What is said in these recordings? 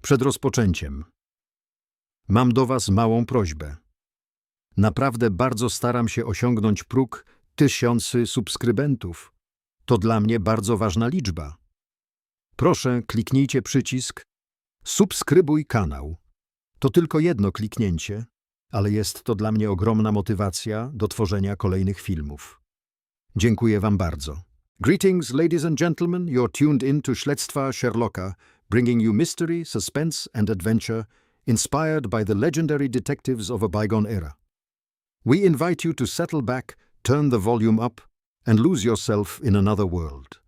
Przed rozpoczęciem. Mam do Was małą prośbę. Naprawdę bardzo staram się osiągnąć próg 1000 subskrybentów. To dla mnie bardzo ważna liczba. Proszę, kliknijcie przycisk subskrybuj kanał. To tylko jedno kliknięcie, ale jest to dla mnie ogromna motywacja do tworzenia kolejnych filmów. Dziękuję Wam bardzo. Greetings, ladies and gentlemen. You're tuned in to Śledztwa Sherlocka, bringing you mystery, suspense and adventure, inspired by the legendary detectives of a bygone era. We invite you to settle back, turn the volume up, and lose yourself in another world.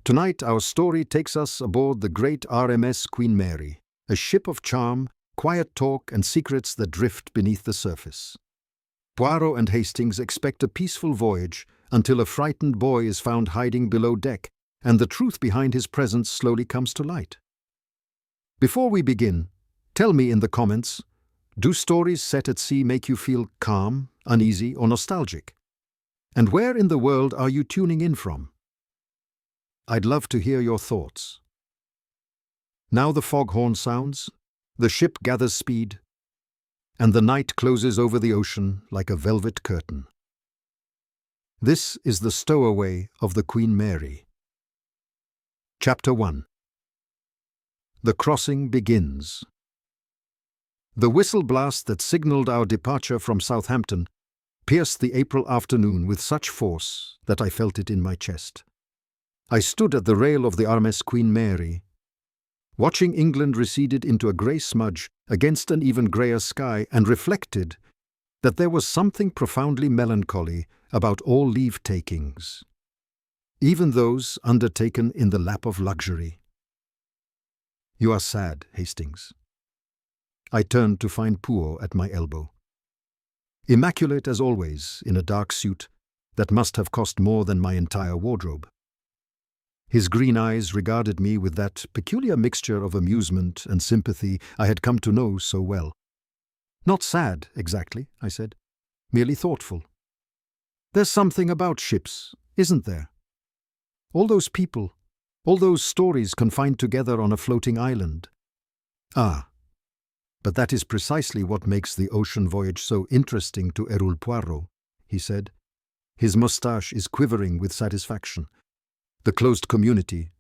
Tonight our story takes us aboard the great RMS Queen Mary, a ship of charm, quiet talk and secrets that drift beneath the surface. Poirot and Hastings expect a peaceful voyage until a frightened boy is found hiding below deck and the truth behind his presence slowly comes to light. Before we begin, tell me in the comments, do stories set at sea make you feel calm, uneasy or nostalgic? And where in the world are you tuning in from? I'd love to hear your thoughts. Now the foghorn sounds, the ship gathers speed, and the night closes over the ocean like a velvet curtain. This is the stowaway of the Queen Mary. Chapter 1. The crossing begins. The whistle blast that signaled our departure from Southampton pierced the April afternoon with such force that I felt it in my chest. I stood at the rail of the RMS Queen Mary, watching England receded into a grey smudge against an even greyer sky, and reflected that there was something profoundly melancholy about all leave-takings, even those undertaken in the lap of luxury. You are sad, Hastings. I turned to find Poirot at my elbow. Immaculate as always, in a dark suit that must have cost more than my entire wardrobe. His green eyes regarded me with that peculiar mixture of amusement and sympathy I had come to know so well. Not sad, exactly, I said. Merely thoughtful. There's something about ships, isn't there? All those people, all those stories confined together on a floating island. Ah, but that is precisely what makes the ocean voyage so interesting to Hercule Poirot, he said. His moustache is quivering with satisfaction. The closed community,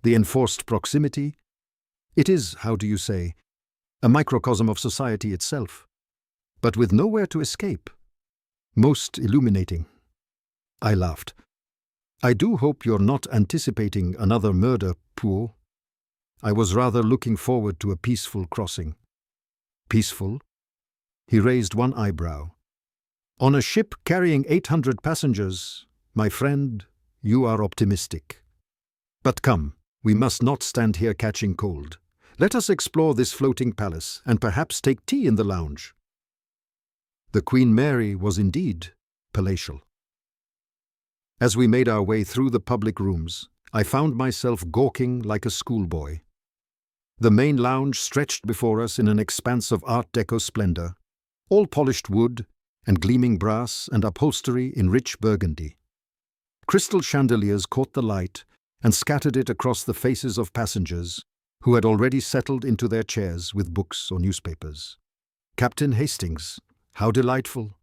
the enforced proximity, it is, how do you say, a microcosm of society itself, but with nowhere to escape. Most illuminating. I laughed. I do hope you're not anticipating another murder, Poirot. I was rather looking forward to a peaceful crossing. Peaceful? He raised one eyebrow. On a ship carrying 800 passengers, my friend, you are optimistic. But come, we must not stand here catching cold. Let us explore this floating palace and perhaps take tea in the lounge. The Queen Mary was indeed palatial. As we made our way through the public rooms, I found myself gawking like a schoolboy. The main lounge stretched before us in an expanse of Art Deco splendor, all polished wood and gleaming brass and upholstery in rich burgundy. Crystal chandeliers caught the light and scattered it across the faces of passengers who had already settled into their chairs with books or newspapers. Captain Hastings, how delightful!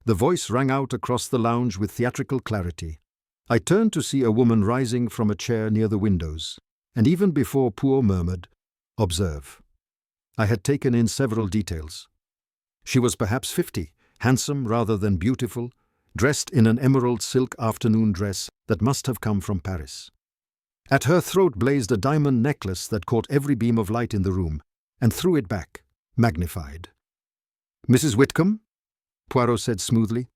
The voice rang out across the lounge with theatrical clarity. I turned to see a woman rising from a chair near the windows, and even before Poirot murmured, "Observe," I had taken in several details. She was perhaps 50, handsome rather than beautiful, dressed in an emerald silk afternoon dress that must have come from Paris. At her throat blazed a diamond necklace that caught every beam of light in the room and threw it back, magnified. "Mrs. Whitcomb?" Poirot said smoothly,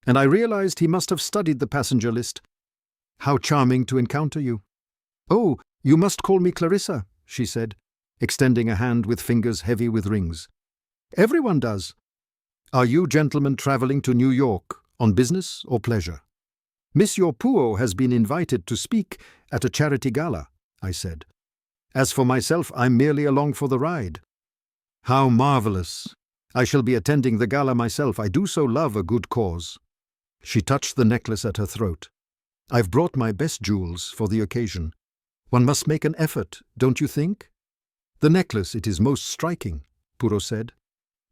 and I realized he must have studied the passenger list. "How charming to encounter you." "Oh, you must call me Clarissa," she said, extending a hand with fingers heavy with rings. "Everyone does. Are you gentlemen traveling to New York on business or pleasure?" "Monsieur Poirot has been invited to speak at a charity gala," I said. "As for myself, I'm merely along for the ride." "How marvelous! I shall be attending the gala myself. I do so love a good cause." She touched the necklace at her throat. "I've brought my best jewels for the occasion. One must make an effort, don't you think?" "The necklace, it is most striking," Poirot said.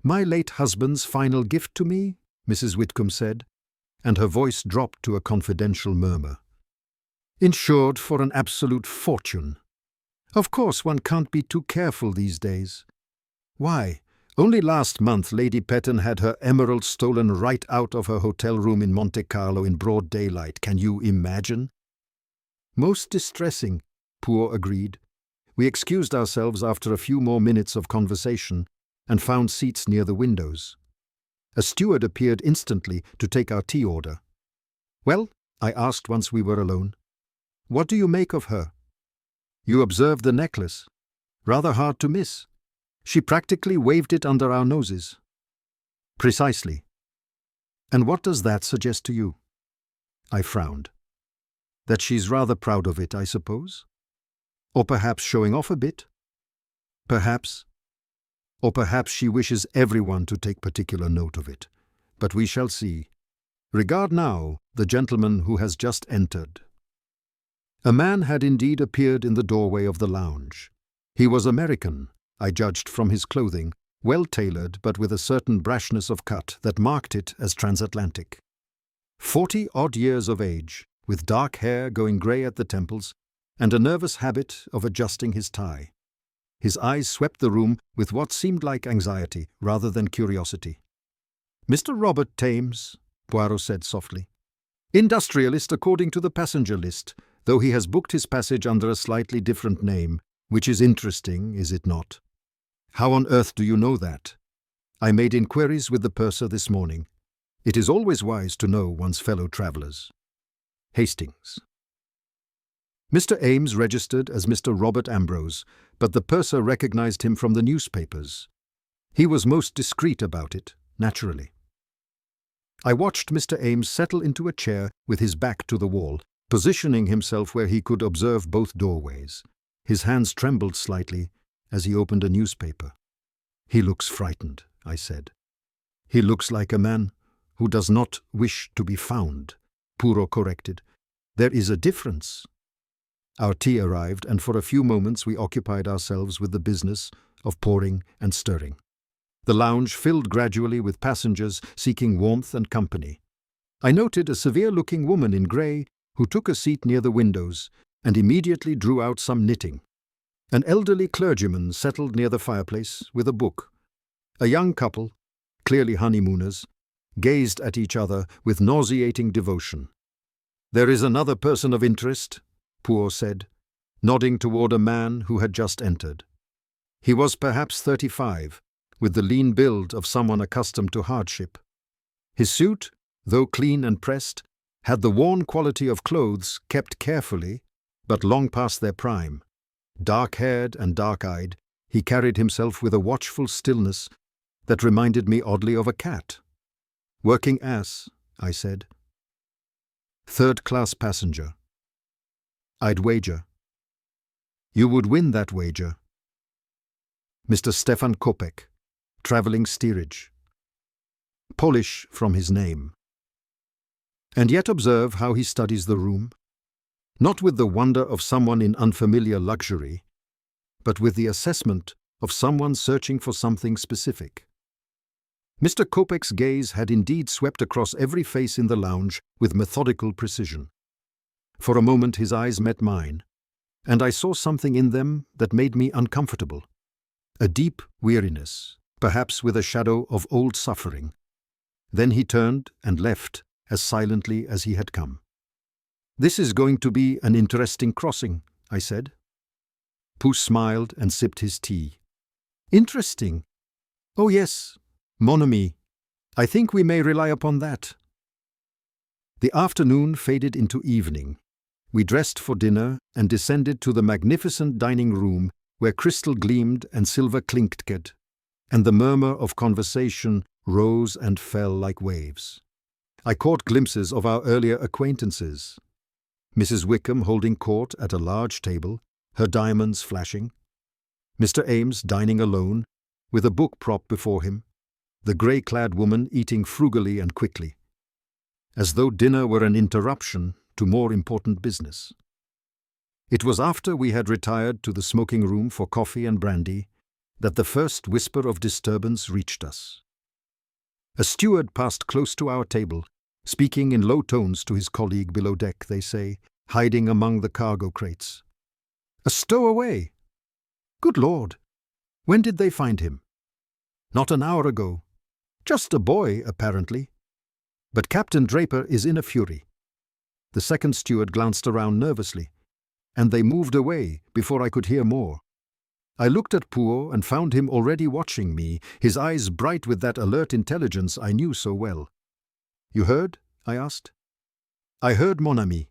"My late husband's final gift to me," Mrs. Whitcomb said, and her voice dropped to a confidential murmur. "Insured for an absolute fortune. Of course, one can't be too careful these days. Why, only last month Lady Petton had her emerald stolen right out of her hotel room in Monte Carlo in broad daylight. Can you imagine?" "Most distressing," Poirot agreed. We excused ourselves after a few more minutes of conversation and found seats near the windows. A steward appeared instantly to take our tea order. "Well," I asked once we were alone, "what do you make of her? You observed the necklace. Rather hard to miss. She practically waved it under our noses." "Precisely. And what does that suggest to you?" I frowned. "That she's rather proud of it, I suppose? Or perhaps showing off a bit? Perhaps. Or perhaps she wishes everyone to take particular note of it. But we shall see. Regard now the gentleman who has just entered." A man had indeed appeared in the doorway of the lounge. He was American, I judged from his clothing, well tailored but with a certain brashness of cut that marked it as transatlantic. 40-odd years of age, with dark hair going grey at the temples, and a nervous habit of adjusting his tie. His eyes swept the room with what seemed like anxiety rather than curiosity. "Mr. Robert Thames," Poirot said softly. "Industrialist according to the passenger list, though he has booked his passage under a slightly different name, which is interesting, is it not?" "How on earth do you know that?" "I made inquiries with the purser this morning. It is always wise to know one's fellow travellers." Hastings. Mr. Ames registered as Mr. Robert Ambrose, but the purser recognized him from the newspapers. He was most discreet about it, naturally. I watched Mr. Ames settle into a chair with his back to the wall, positioning himself where he could observe both doorways. His hands trembled slightly as he opened a newspaper. "He looks frightened," I said. "He looks like a man who does not wish to be found," Poirot corrected. "There is a difference." Our tea arrived, and for a few moments we occupied ourselves with the business of pouring and stirring. The lounge filled gradually with passengers seeking warmth and company. I noted a severe-looking woman in grey who took a seat near the windows and immediately drew out some knitting. An elderly clergyman settled near the fireplace with a book. A young couple, clearly honeymooners, gazed at each other with nauseating devotion. "There is another person of interest," Poirot said, nodding toward a man who had just entered. He was perhaps 35, with the lean build of someone accustomed to hardship. His suit, though clean and pressed, had the worn quality of clothes kept carefully, but long past their prime. Dark-haired and dark-eyed, he carried himself with a watchful stillness that reminded me oddly of a cat. "Working ass," I said. "Third-class passenger. I'd wager." "You would win that wager." "Mr. Stefan Kopek, travelling steerage. Polish from his name. And yet observe how he studies the room. Not with the wonder of someone in unfamiliar luxury, but with the assessment of someone searching for something specific." Mr. Kopek's gaze had indeed swept across every face in the lounge with methodical precision. For a moment his eyes met mine, and I saw something in them that made me uncomfortable. A deep weariness, perhaps with a shadow of old suffering. Then he turned and left as silently as he had come. "This is going to be an interesting crossing," I said. Pooh smiled and sipped his tea. "Interesting? Oh yes, mon ami. I think we may rely upon that." The afternoon faded into evening. We dressed for dinner and descended to the magnificent dining room where crystal gleamed and silver clinked, and the murmur of conversation rose and fell like waves. I caught glimpses of our earlier acquaintances. Mrs. Wickham holding court at a large table, her diamonds flashing. Mr. Ames dining alone, with a book prop before him. The grey-clad woman eating frugally and quickly, as though dinner were an interruption to more important business. It was after we had retired to the smoking room for coffee and brandy that the first whisper of disturbance reached us. A steward passed close to our table, speaking in low tones to his colleague below deck, they say, hiding among the cargo crates. A stowaway! Good Lord! When did they find him? Not an hour ago. Just a boy, apparently. But Captain Draper is in a fury. The second steward glanced around nervously, and they moved away before I could hear more. I looked at Poirot and found him already watching me, his eyes bright with that alert intelligence I knew so well. You heard? I asked. I heard, mon ami.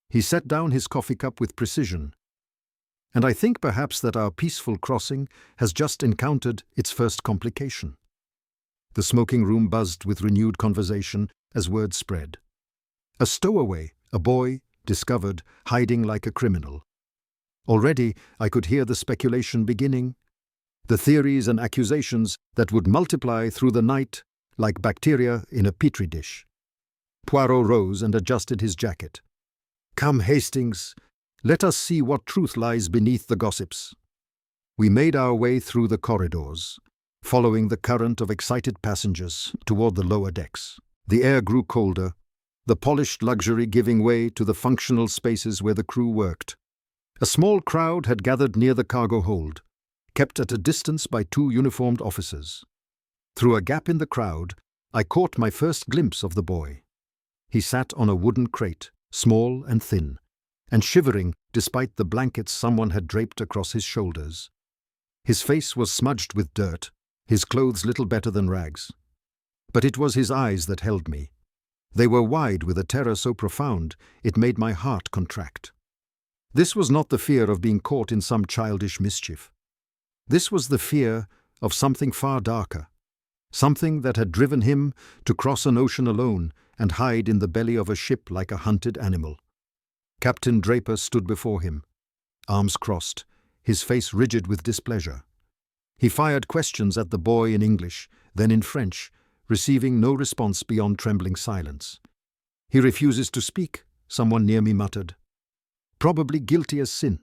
He set down his coffee cup with precision. And I think perhaps that our peaceful crossing has just encountered its first complication. The smoking room buzzed with renewed conversation as word spread. A stowaway, a boy, discovered, hiding like a criminal. Already I could hear the speculation beginning, the theories and accusations that would multiply through the night like bacteria in a petri dish. Poirot rose and adjusted his jacket. Come, Hastings, let us see what truth lies beneath the gossips. We made our way through the corridors, following the current of excited passengers toward the lower decks. The air grew colder, the polished luxury giving way to the functional spaces where the crew worked. A small crowd had gathered near the cargo hold, kept at a distance by two uniformed officers. Through a gap in the crowd, I caught my first glimpse of the boy. He sat on a wooden crate, small and thin, and shivering despite the blankets someone had draped across his shoulders. His face was smudged with dirt, his clothes little better than rags. But it was his eyes that held me. They were wide with a terror so profound it made my heart contract. This was not the fear of being caught in some childish mischief. This was the fear of something far darker, something that had driven him to cross an ocean alone and hide in the belly of a ship like a hunted animal. Captain Draper stood before him, arms crossed, his face rigid with displeasure. He fired questions at the boy in English, then in French, receiving no response beyond trembling silence. He refuses to speak, someone near me muttered. Probably guilty as sin.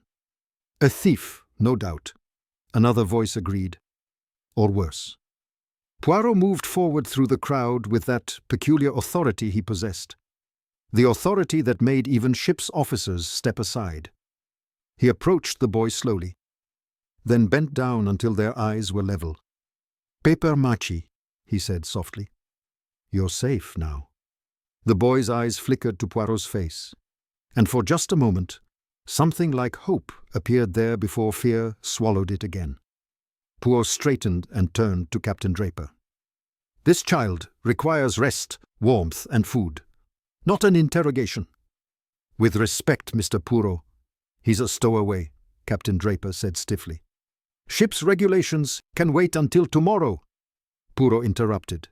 A thief, no doubt, another voice agreed. Or worse. Poirot moved forward through the crowd with that peculiar authority he possessed. The authority that made even ship's officers step aside. He approached the boy slowly, then bent down until their eyes were level. Paper machi, he said softly. You're safe now. The boy's eyes flickered to Poirot's face, and for just a moment, something like hope appeared there before fear swallowed it again. Poirot straightened and turned to Captain Draper. This child requires rest, warmth, and food, not an interrogation. With respect, Mr. Poirot. He's a stowaway, Captain Draper said stiffly. Ship's regulations can wait until tomorrow, Poirot interrupted.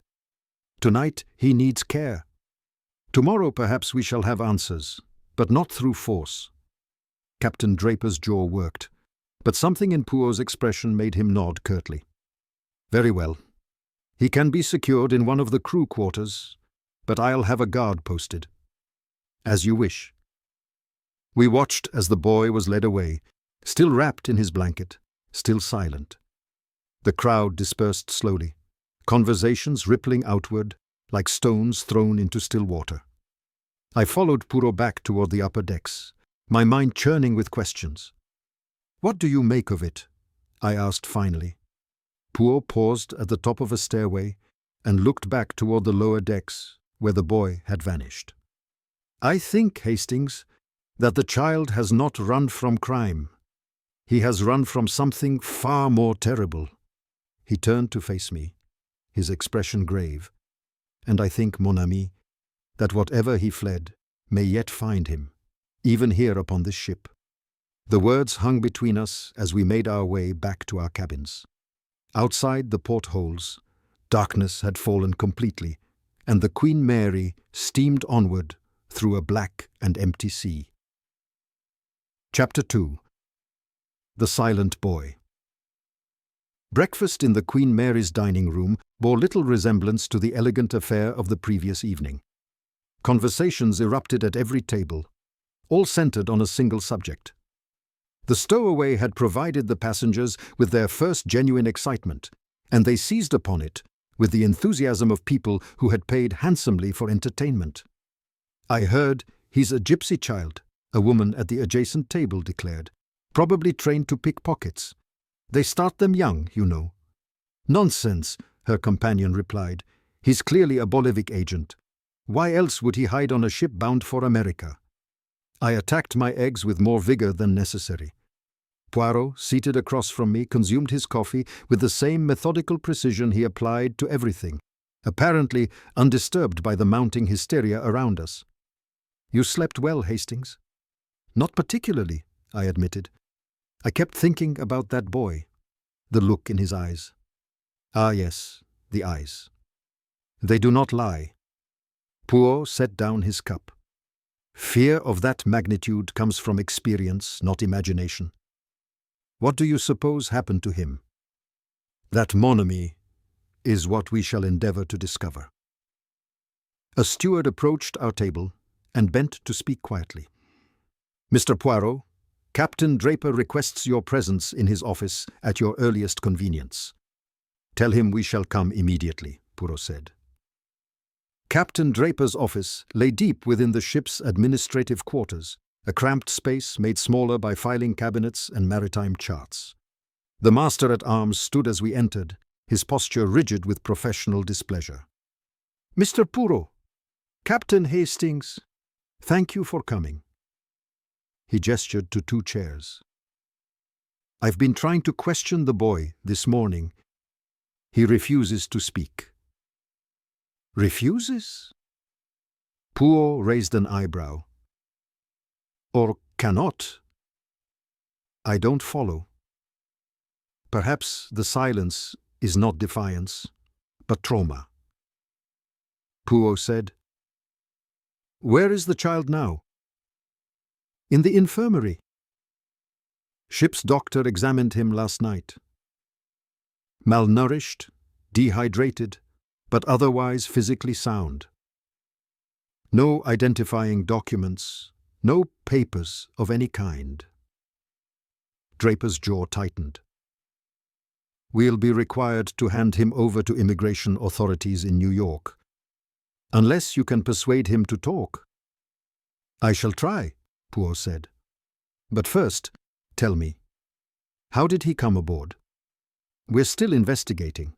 Tonight he needs care. Tomorrow perhaps we shall have answers, but not through force. Captain Draper's jaw worked, but something in Poirot's expression made him nod curtly. Very well. He can be secured in one of the crew quarters, but I'll have a guard posted. As you wish. We watched as the boy was led away, still wrapped in his blanket, still silent. The crowd dispersed slowly, conversations rippling outward like stones thrown into still water. I followed Poirot back toward the upper decks, my mind churning with questions. What do you make of it? I asked finally. Poirot paused at the top of a stairway and looked back toward the lower decks where the boy had vanished. I think, Hastings, that the child has not run from crime. He has run from something far more terrible. He turned to face me, his expression grave, and I think, mon ami, that whatever he fled may yet find him, even here upon this ship. The words hung between us as we made our way back to our cabins. Outside the portholes, darkness had fallen completely, and the Queen Mary steamed onward through a black and empty sea. Chapter 2. The Silent Boy. Breakfast in the Queen Mary's dining room bore little resemblance to the elegant affair of the previous evening. Conversations erupted at every table, all centered on a single subject, The stowaway had provided the passengers with their first genuine excitement, and they seized upon it with the enthusiasm of people who had paid handsomely for entertainment. "I heard he's a gypsy child," a woman at the adjacent table declared, "probably trained to pick pockets. They start them young, you know." "Nonsense," her companion replied. "He's clearly a Bolshevik agent. Why else would he hide on a ship bound for America?" I attacked my eggs with more vigor than necessary. Poirot, seated across from me, consumed his coffee with the same methodical precision he applied to everything, apparently undisturbed by the mounting hysteria around us. "You slept well, Hastings?" "Not particularly," I admitted. "I kept thinking about that boy." The look in his eyes. Ah yes, the eyes. They do not lie. Poirot set down his cup. "Fear of that magnitude comes from experience, not imagination. What do you suppose happened to him?" "That mon ami is what we shall endeavor to discover." A steward approached our table and bent to speak quietly. "Mr. Poirot, Captain Draper requests your presence in his office at your earliest convenience." "Tell him we shall come immediately," Poirot said. Captain Draper's office lay deep within the ship's administrative quarters, a cramped space made smaller by filing cabinets and maritime charts. The master-at-arms stood as we entered, his posture rigid with professional displeasure. "Mr. Poirot, Captain Hastings, thank you for coming." He gestured to 2 chairs. "I've been trying to question the boy this morning. He refuses to speak." "Refuses?" Poirot raised an eyebrow. "Or cannot?" "I don't follow." "Perhaps the silence is not defiance, but trauma." Poirot said. "Where is the child now?" "In the infirmary. Ship's doctor examined him last night. Malnourished, dehydrated, but otherwise physically sound. No identifying documents, no papers of any kind." Draper's jaw tightened. "We'll be required to hand him over to immigration authorities in New York. Unless you can persuade him to talk." "I shall try," Poirot said. "But first, tell me, how did he come aboard?" "We're still investigating.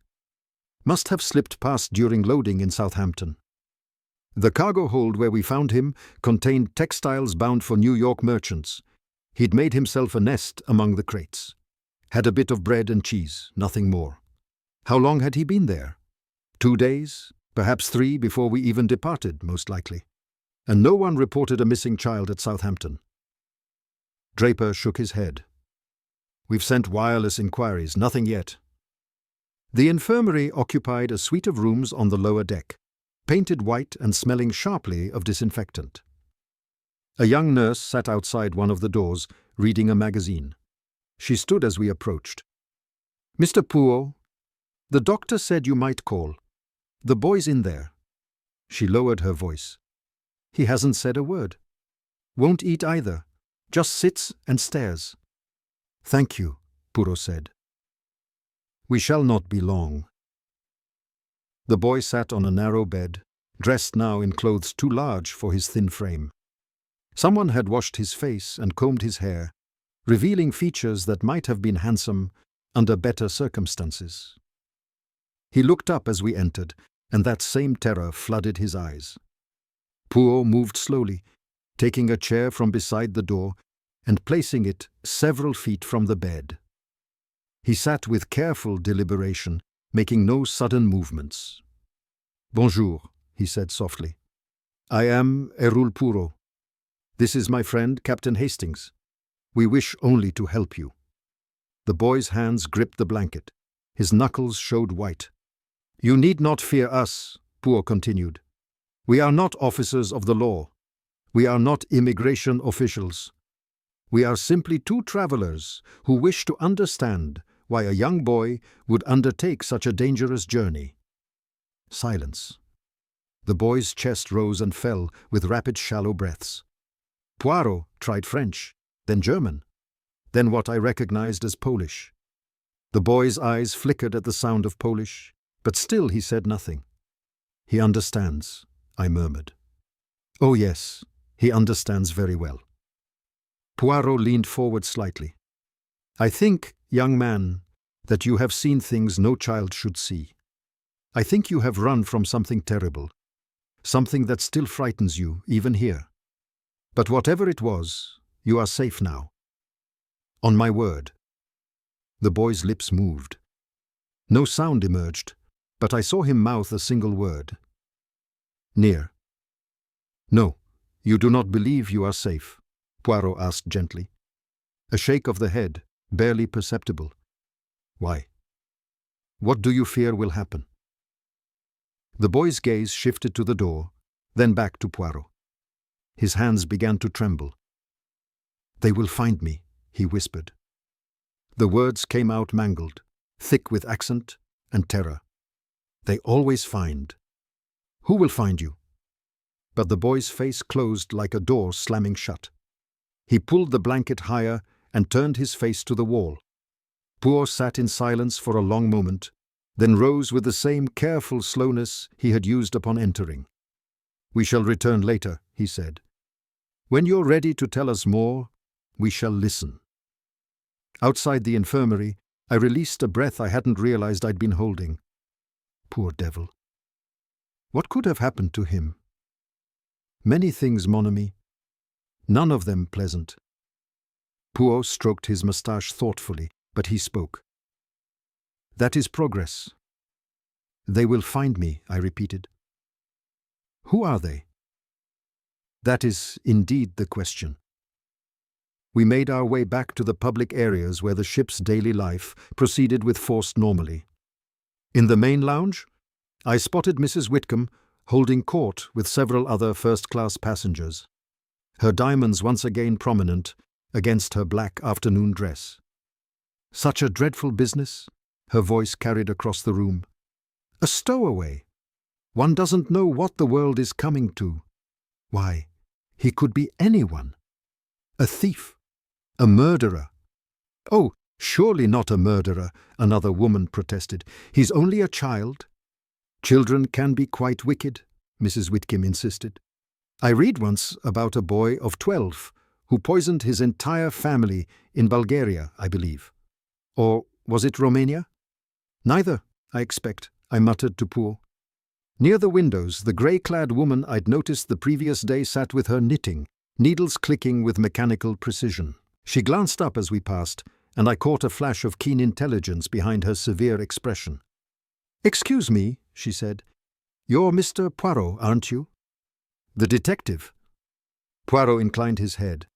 Must have slipped past during loading in Southampton. The cargo hold where we found him contained textiles bound for New York merchants. He'd made himself a nest among the crates. Had a bit of bread and cheese, nothing more. How long had he been there? 2 days, perhaps 3 before we even departed, most likely. And no one reported a missing child at Southampton." Draper shook his head. "We've sent wireless inquiries, nothing yet." The infirmary occupied a suite of rooms on the lower deck, painted white and smelling sharply of disinfectant. A young nurse sat outside one of the doors, reading a magazine. She stood as we approached. "Mr. Poirot, the doctor said you might call. The boy's in there." She lowered her voice. "He hasn't said a word. Won't eat either. Just sits and stares." "Thank you," Poirot said. "We shall not be long." The boy sat on a narrow bed, dressed now in clothes too large for his thin frame. Someone had washed his face and combed his hair, revealing features that might have been handsome under better circumstances. He looked up as we entered, and that same terror flooded his eyes. Poirot moved slowly, taking a chair from beside the door and placing it several feet from the bed. He sat with careful deliberation, making no sudden movements. "Bonjour," he said softly. "I am Hercule Poirot. This is my friend, Captain Hastings. We wish only to help you." The boy's hands gripped the blanket. His knuckles showed white. "You need not fear us," Poirot continued. "We are not officers of the law. We are not immigration officials. We are simply 2 travelers who wish to understand why a young boy would undertake such a dangerous journey." Silence. The boy's chest rose and fell with rapid, shallow breaths. Poirot tried French, then German, then what I recognized as Polish. The boy's eyes flickered at the sound of Polish, but still he said nothing. "He understands," I murmured. "Oh yes, he understands very well." Poirot leaned forward slightly. "I think, young man, that you have seen things no child should see. I think you have run from something terrible, something that still frightens you, even here. But whatever it was, you are safe now. On my word." The boy's lips moved. No sound emerged, but I saw him mouth a single word. "Near." "No, you do not believe you are safe?" Poirot asked gently. A shake of the head, barely perceptible. "Why? What do you fear will happen?" The boy's gaze shifted to the door, then back to Poirot. His hands began to tremble. "They will find me," he whispered. The words came out mangled, thick with accent and terror. "They always find." "Who will find you?" But the boy's face closed like a door slamming shut. He pulled the blanket higher and turned his face to the wall. Poirot sat in silence for a long moment, then rose with the same careful slowness he had used upon entering. "We shall return later," he said. "When you're ready to tell us more, we shall listen." Outside the infirmary, I released a breath I hadn't realized I'd been holding. Poor devil. What could have happened to him? Many things, mon ami. None of them pleasant. Poirot stroked his moustache thoughtfully, but he spoke. "That is progress." "They will find me," I repeated. "Who are they?" "That is indeed the question." We made our way back to the public areas where the ship's daily life proceeded with forced normally. In the main lounge, I spotted Mrs. Whitcomb holding court with several other first-class passengers, her diamonds once again prominent against her black afternoon dress. "Such a dreadful business," her voice carried across the room. "A stowaway. One doesn't know what the world is coming to. Why, he could be anyone. A thief. A murderer." "Oh, surely not a murderer," another woman protested. "He's only a child." "Children can be quite wicked," Mrs. Whitcomb insisted. "I read once about a boy of 12 who poisoned his entire family in Bulgaria, I believe. Or was it Romania?" "Neither, I expect," I muttered to Poirot. Near the windows, the grey-clad woman I'd noticed the previous day sat with her knitting, needles clicking with mechanical precision. She glanced up as we passed, and I caught a flash of keen intelligence behind her severe expression. "Excuse me," she said. "You're Mr. Poirot, aren't you?" "The detective." Poirot inclined his head.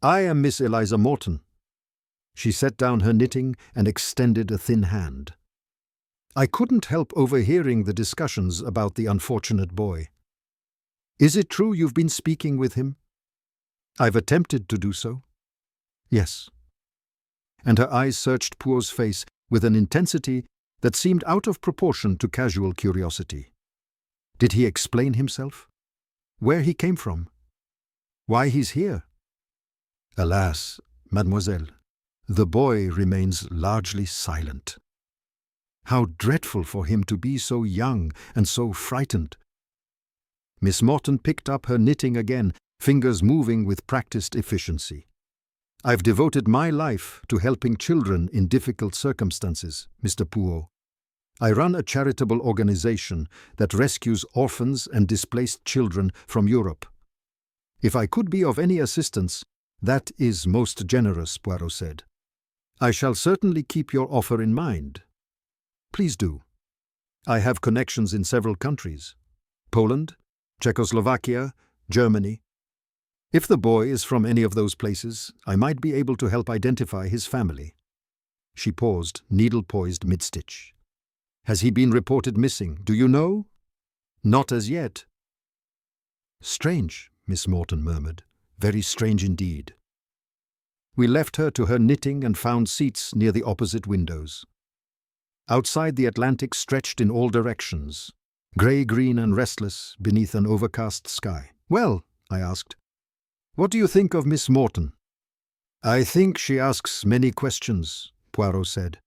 "I am Miss Eliza Morton." She set down her knitting and extended a thin hand. I couldn't help overhearing the discussions about the unfortunate boy. "Is it true you've been speaking with him?" "I've attempted to do so." "Yes." And her eyes searched Poirot's face with an intensity that seemed out of proportion to casual curiosity. "Did he explain himself? Where he came from? Why he's here?" "Alas, mademoiselle, the boy remains largely silent." "How dreadful for him to be so young and so frightened." Miss Morton picked up her knitting again, fingers moving with practiced efficiency. "I've devoted my life to helping children in difficult circumstances, Mr. Poirot. I run a charitable organization that rescues orphans and displaced children from Europe. If I could be of any assistance, that is most generous," Poirot said. "I shall certainly keep your offer in mind." "Please do. I have connections in several countries. Poland, Czechoslovakia, Germany. If the boy is from any of those places, I might be able to help identify his family." She paused, needle poised mid-stitch. "Has he been reported missing? Do you know?" "Not as yet." "Strange," Miss Morton murmured. "Very strange indeed." We left her to her knitting and found seats near the opposite windows. Outside, the Atlantic stretched in all directions, grey-green and restless beneath an overcast sky. "Well," I asked, "what do you think of Miss Morton?" "I think she asks many questions," Poirot said.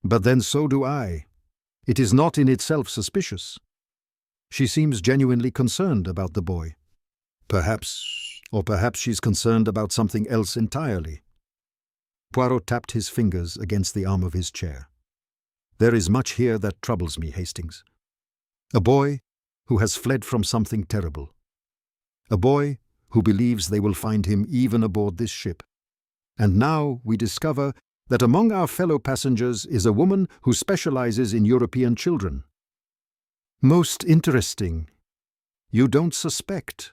"But then so do I. It is not in itself suspicious. She seems genuinely concerned about the boy. Perhaps she's concerned about something else entirely." Poirot tapped his fingers against the arm of his chair. "There is much here that troubles me, Hastings. A boy who has fled from something terrible. A boy who believes they will find him even aboard this ship. And now we discover that among our fellow passengers is a woman who specializes in European children. Most interesting. You don't suspect."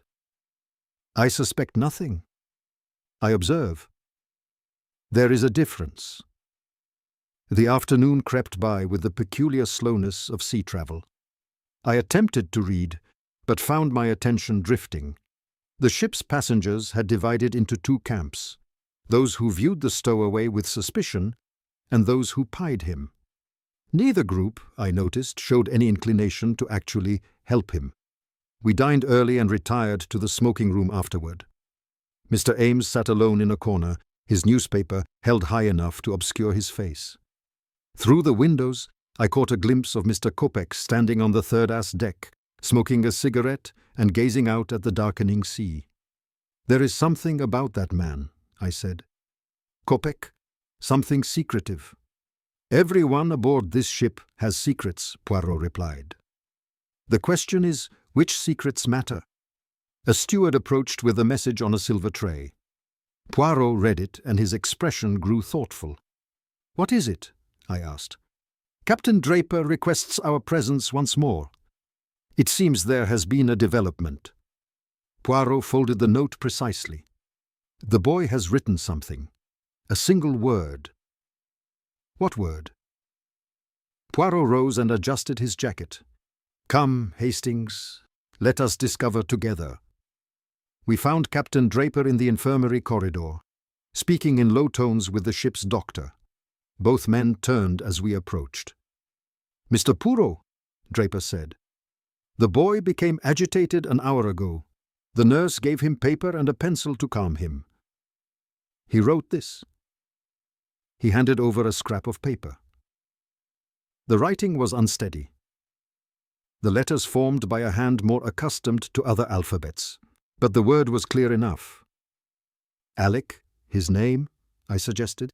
"I suspect nothing. I observe. There is a difference." The afternoon crept by with the peculiar slowness of sea travel. I attempted to read, but found my attention drifting. The ship's passengers had divided into two camps, those who viewed the stowaway with suspicion and those who pied him. Neither group, I noticed, showed any inclination to actually help him. We dined early and retired to the smoking room afterward. Mr. Ames sat alone in a corner, his newspaper held high enough to obscure his face. Through the windows, I caught a glimpse of Mr. Kopek standing on the third-ass deck, smoking a cigarette and gazing out at the darkening sea. "There is something about that man," I said. "Kopek, something secretive." "Everyone aboard this ship has secrets," Poirot replied. "The question is, which secrets matter?" A steward approached with a message on a silver tray. Poirot read it, and his expression grew thoughtful. "What is it?" I asked. "Captain Draper requests our presence once more. It seems there has been a development." Poirot folded the note precisely. "The boy has written something. A single word." "What word?" Poirot rose and adjusted his jacket. "Come, Hastings, let us discover together." We found Captain Draper in the infirmary corridor, speaking in low tones with the ship's doctor. Both men turned as we approached. "Mr. Poirot," Draper said. "The boy became agitated an hour ago. The nurse gave him paper and a pencil to calm him. He wrote this." He handed over a scrap of paper. The writing was unsteady. The letters formed by a hand more accustomed to other alphabets, but the word was clear enough. "Alec, his name?" I suggested.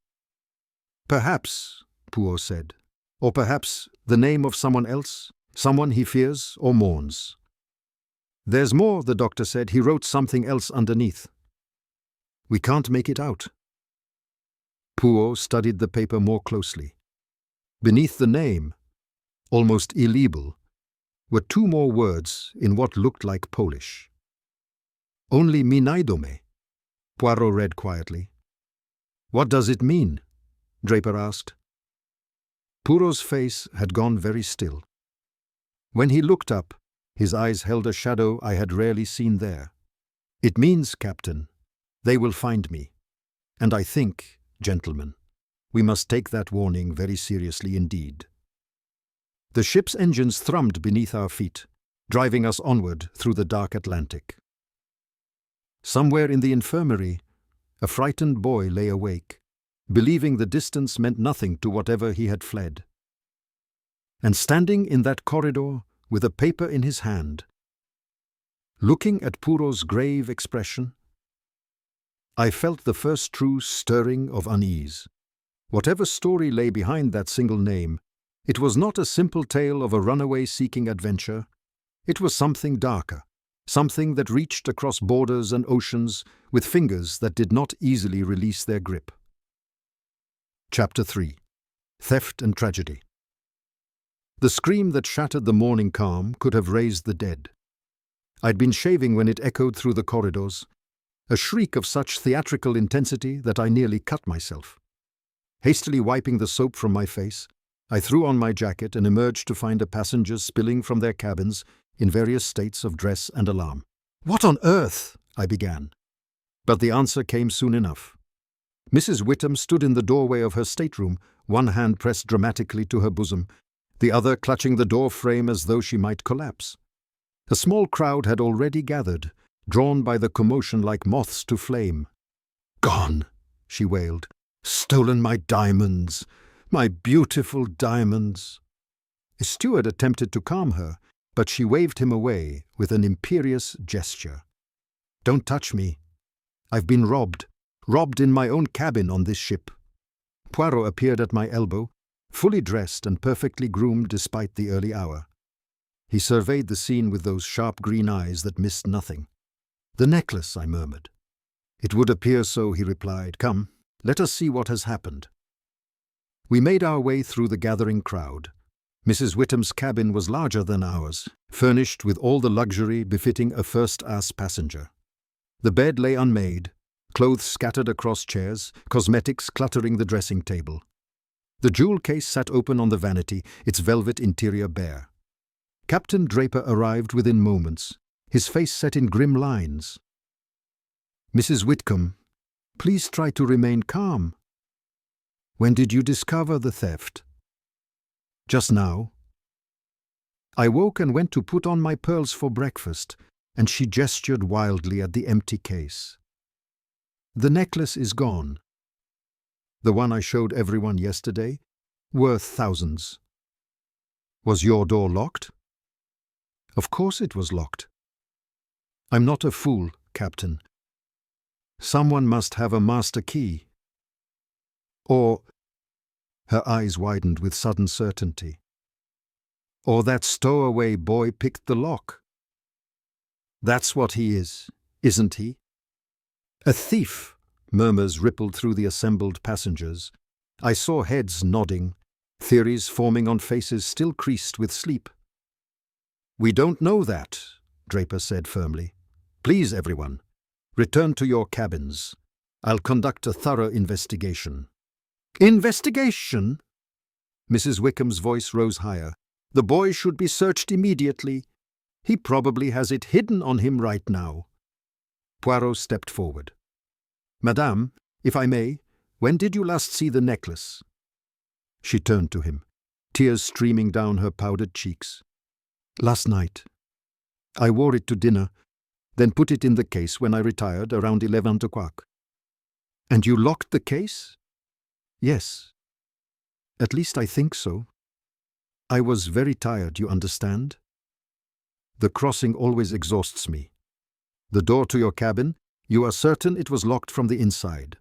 "Perhaps," Poirot said. "Or perhaps the name of someone else, someone he fears or mourns." "There's more," the doctor said. "He wrote something else underneath." "We can't make it out." Poirot studied the paper more closely. Beneath the name, almost illegible, were two more words in what looked like Polish. "Only mi najdome," Poirot read quietly. "What does it mean?" Draper asked. Poirot's face had gone very still. When he looked up, his eyes held a shadow I had rarely seen there. "It means, Captain, they will find me. And I think, gentlemen, we must take that warning very seriously indeed." The ship's engines thrummed beneath our feet, driving us onward through the dark Atlantic. Somewhere in the infirmary, a frightened boy lay awake, believing the distance meant nothing to whatever he had fled. And standing in that corridor, with a paper in his hand, looking at Poirot's grave expression, I felt the first true stirring of unease. Whatever story lay behind that single name, it was not a simple tale of a runaway seeking adventure. It was something darker, something that reached across borders and oceans with fingers that did not easily release their grip. Chapter 3. Theft and Tragedy. The scream that shattered the morning calm could have raised the dead. I'd been shaving when it echoed through the corridors, a shriek of such theatrical intensity that I nearly cut myself. Hastily wiping the soap from my face, I threw on my jacket and emerged to find the passengers spilling from their cabins in various states of dress and alarm. "What on earth?" I began. But the answer came soon enough. Mrs. Whittam stood in the doorway of her stateroom, one hand pressed dramatically to her bosom, the other clutching the door frame as though she might collapse. A small crowd had already gathered, drawn by the commotion like moths to flame. "Gone," she wailed. "Stolen my diamonds! My beautiful diamonds!" A steward attempted to calm her, but she waved him away with an imperious gesture. "Don't touch me. I've been robbed in my own cabin on this ship." Poirot appeared at my elbow, fully dressed and perfectly groomed despite the early hour. He surveyed the scene with those sharp green eyes that missed nothing. "The necklace," I murmured. "It would appear so," he replied. "Come, let us see what has happened." We made our way through the gathering crowd. Mrs. Whittam's cabin was larger than ours, furnished with all the luxury befitting a first-class passenger. The bed lay unmade, clothes scattered across chairs, cosmetics cluttering the dressing table. The jewel case sat open on the vanity, its velvet interior bare. Captain Draper arrived within moments, his face set in grim lines. "Mrs. Whitcomb, please try to remain calm. When did you discover the theft?" "Just now. I woke and went to put on my pearls for breakfast," and she gestured wildly at the empty case. "The necklace is gone. The one I showed everyone yesterday, worth thousands." "Was your door locked?" "Of course it was locked. I'm not a fool, Captain. Someone must have a master key. Or—" her eyes widened with sudden certainty. "Or that stowaway boy picked the lock. That's what he is, isn't he?" "A thief," murmurs rippled through the assembled passengers. I saw heads nodding, theories forming on faces still creased with sleep. "We don't know that," Draper said firmly. "Please, everyone, return to your cabins. I'll conduct a thorough investigation." "Investigation?" Mrs. Wickham's voice rose higher. "The boy should be searched immediately. He probably has it hidden on him right now." Poirot stepped forward. "Madame, if I may, when did you last see the necklace?" She turned to him, tears streaming down her powdered cheeks. "Last night. I wore it to dinner, then put it in the case when I retired around 11 o'clock." "And you locked the case?" "Yes. At least I think so. I was very tired, you understand? The crossing always exhausts me. The door to your cabin, you are certain it was locked from the inside?"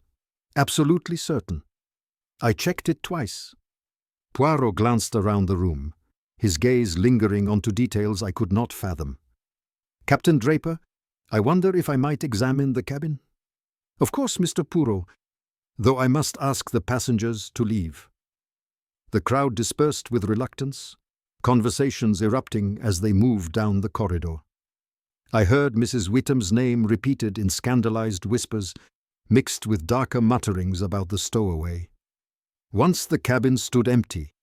"Absolutely certain. I checked it twice." Poirot glanced around the room, his gaze lingering onto details I could not fathom. "Captain Draper, I wonder if I might examine the cabin?" "Of course, Mr. Poirot, though I must ask the passengers to leave." The crowd dispersed with reluctance, conversations erupting as they moved down the corridor. I heard Mrs. Whittam's name repeated in scandalized whispers, mixed with darker mutterings about the stowaway. Once the cabin stood empty,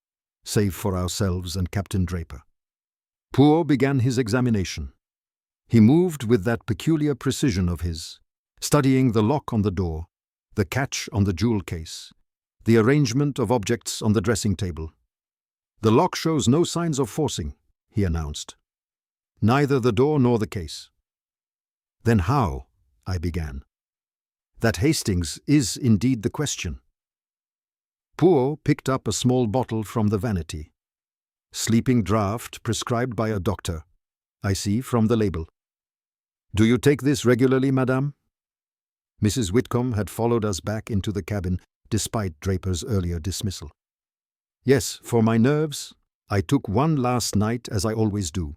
save for ourselves and Captain Draper. Poirot began his examination. He moved with that peculiar precision of his, studying the lock on the door, the catch on the jewel case, the arrangement of objects on the dressing table. "The lock shows no signs of forcing," he announced. "Neither the door nor the case." "Then how?" I began. "That Hastings is indeed the question." Poirot picked up a small bottle from the vanity. "Sleeping draught prescribed by a doctor, I see from the label. Do you take this regularly, madame?" Mrs. Whitcomb had followed us back into the cabin, despite Draper's earlier dismissal. "Yes, for my nerves, I took one last night as I always do.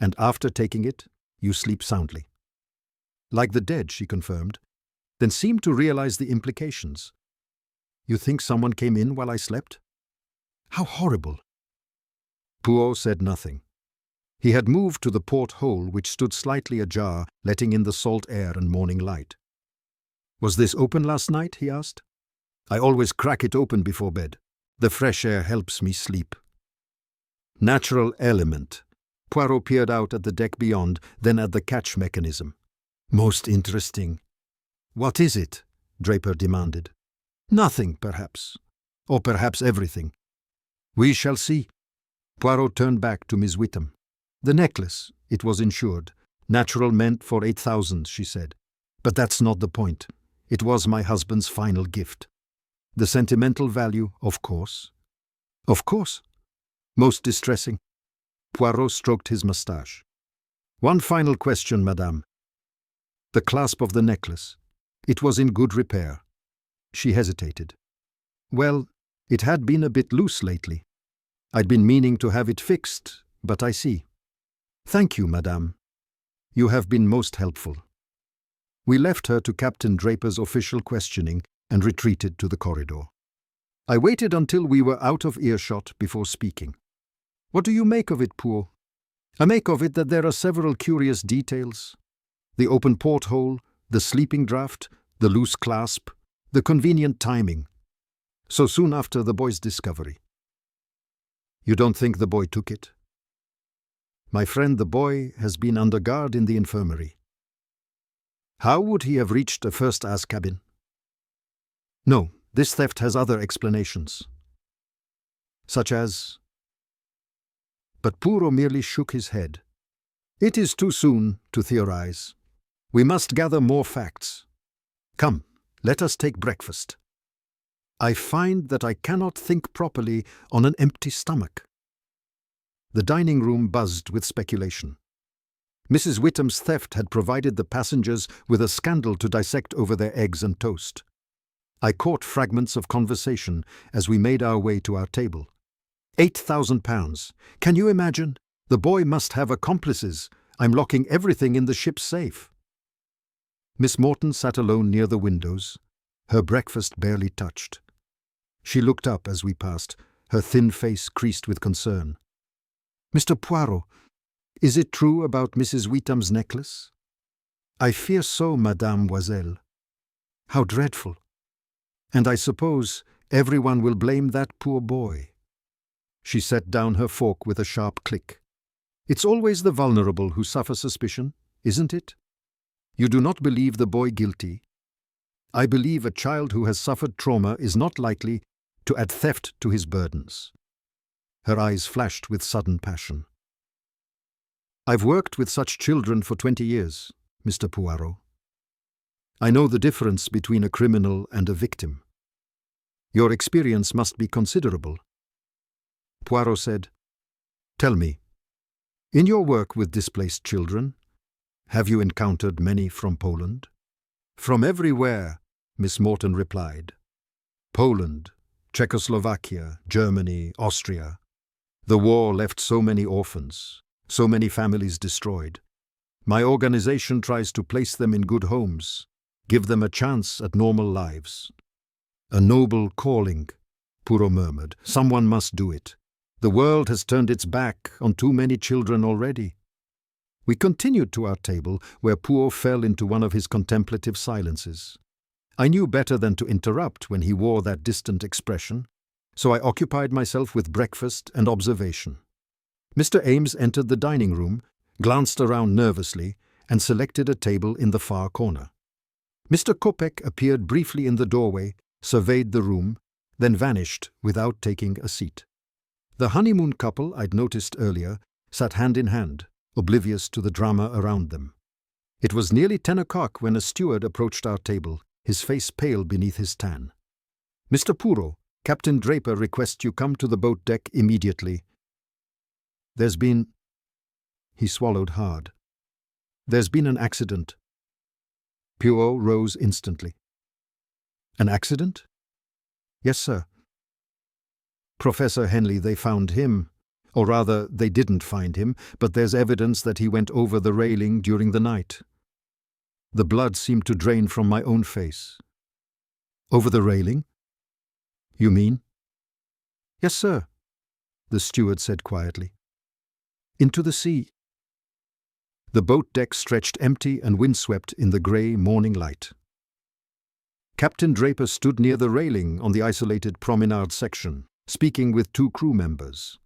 And after taking it, you sleep soundly." "Like the dead," she confirmed, then seemed to realize the implications. "You think someone came in while I slept?" "How horrible!" Poirot said nothing. He had moved to the porthole, which stood slightly ajar, letting in the salt air and morning light. "Was this open last night?" he asked. "I always crack it open before bed. The fresh air helps me sleep." "Natural element." Poirot peered out at the deck beyond, then at the catch mechanism. "Most interesting." "What is it?" Draper demanded. "Nothing, perhaps. Or perhaps everything. We shall see." Poirot turned back to Miss Whittam. "The necklace, it was insured. Natural meant for 8,000, she said. But that's not the point. It was my husband's final gift. The sentimental value, of course. Of course. Most distressing. Poirot stroked his moustache. One final question, madame. The clasp of the necklace. It was in good repair. She hesitated. Well, it had been a bit loose lately. I'd been meaning to have it fixed, but I see. Thank you, madame. You have been most helpful. We left her to Captain Draper's official questioning and retreated to the corridor. I waited until we were out of earshot before speaking. What do you make of it, Poirot? I make of it that there are several curious details. The open porthole, the sleeping draught, the loose clasp, the convenient timing. So soon after the boy's discovery. You don't think the boy took it? My friend, the boy has been under guard in the infirmary. How would he have reached a first-class cabin? No, this theft has other explanations. Such as... But Poirot merely shook his head. It is too soon to theorize. We must gather more facts. Come, let us take breakfast. I find that I cannot think properly on an empty stomach. The dining room buzzed with speculation. Mrs. Whittam's theft had provided the passengers with a scandal to dissect over their eggs and toast. I caught fragments of conversation as we made our way to our table. £8,000. Can you imagine? The boy must have accomplices. I'm locking everything in the ship's safe. Miss Morton sat alone near the windows, her breakfast barely touched. She looked up as we passed, her thin face creased with concern. Mr. Poirot, is it true about Mrs. Whittam's necklace? I fear so, mademoiselle. How dreadful. And I suppose everyone will blame that poor boy. She set down her fork with a sharp click. It's always the vulnerable who suffer suspicion, isn't it? You do not believe the boy guilty. I believe a child who has suffered trauma is not likely to add theft to his burdens. Her eyes flashed with sudden passion. I've worked with such children for 20 years, Mr. Poirot. I know the difference between a criminal and a victim. Your experience must be considerable. Poirot said, Tell me, in your work with displaced children, have you encountered many from Poland? From everywhere, Miss Morton replied. Poland, Czechoslovakia, Germany, Austria. The war left so many orphans, so many families destroyed. My organization tries to place them in good homes, give them a chance at normal lives. A noble calling, Poirot murmured. Someone must do it. The world has turned its back on too many children already. We continued to our table, where Poirot fell into one of his contemplative silences. I knew better than to interrupt when he wore that distant expression, so I occupied myself with breakfast and observation. Mr. Ames entered the dining room, glanced around nervously, and selected a table in the far corner. Mr. Kopek appeared briefly in the doorway, surveyed the room, then vanished without taking a seat. The honeymoon couple I'd noticed earlier sat hand in hand, oblivious to the drama around them. It was nearly 10 o'clock when a steward approached our table, his face pale beneath his tan. Mr. Poirot, Captain Draper requests you come to the boat deck immediately. There's been... He swallowed hard. There's been an accident. Poirot rose instantly. An accident? Yes, sir. Professor Henley, they found him. Or rather, they didn't find him, but there's evidence that he went over the railing during the night. The blood seemed to drain from my own face. Over the railing? You mean? Yes, sir, the steward said quietly. Into the sea. The boat deck stretched empty and windswept in the grey morning light. Captain Draper stood near the railing on the isolated promenade section, speaking with 2 crew members.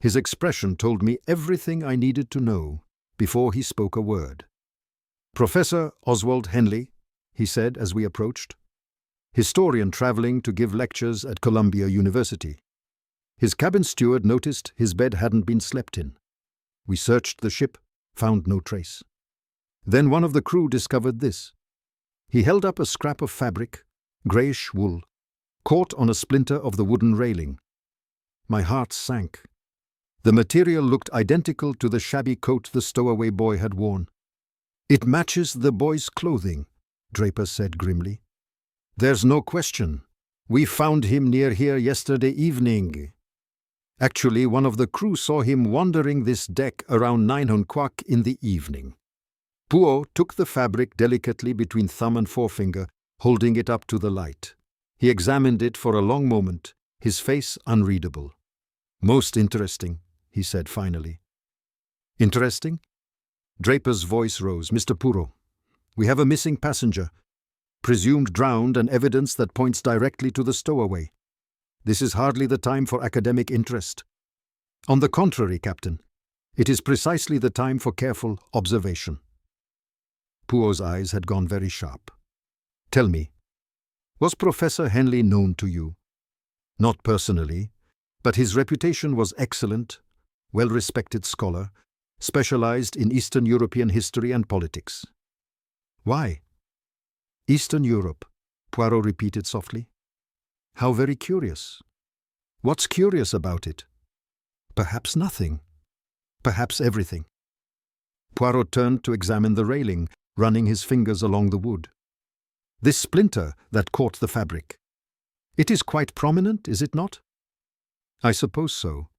His expression told me everything I needed to know before he spoke a word. Professor Oswald Henley, he said as we approached. Historian travelling to give lectures at Columbia University. His cabin steward noticed his bed hadn't been slept in. We searched the ship, found no trace. Then one of the crew discovered this. He held up a scrap of fabric, greyish wool, caught on a splinter of the wooden railing. My heart sank. The material looked identical to the shabby coat the stowaway boy had worn. "It matches the boy's clothing," Draper said grimly. "There's no question. We found him near here yesterday evening. Actually, one of the crew saw him wandering this deck around 9 o'clock in the evening." Poirot took the fabric delicately between thumb and forefinger, holding it up to the light. He examined it for a long moment, his face unreadable. "Most interesting," he said finally. "Interesting?" Draper's voice rose. "Mr. Poirot, we have a missing passenger, presumed drowned, and evidence that points directly to the stowaway. This is hardly the time for academic interest. On the contrary, Captain, it is precisely the time for careful observation." Poirot's eyes had gone very sharp. "Tell me, was Professor Henley known to you?" "Not personally, but his reputation was excellent, well-respected scholar, specialized in Eastern European history and politics." "Why?" "Eastern Europe," Poirot repeated softly. "How very curious. What's curious about it?" "Perhaps nothing. Perhaps everything." Poirot turned to examine the railing, running his fingers along the wood. "This splinter that caught the fabric. It is quite prominent, is it not?" "I suppose so.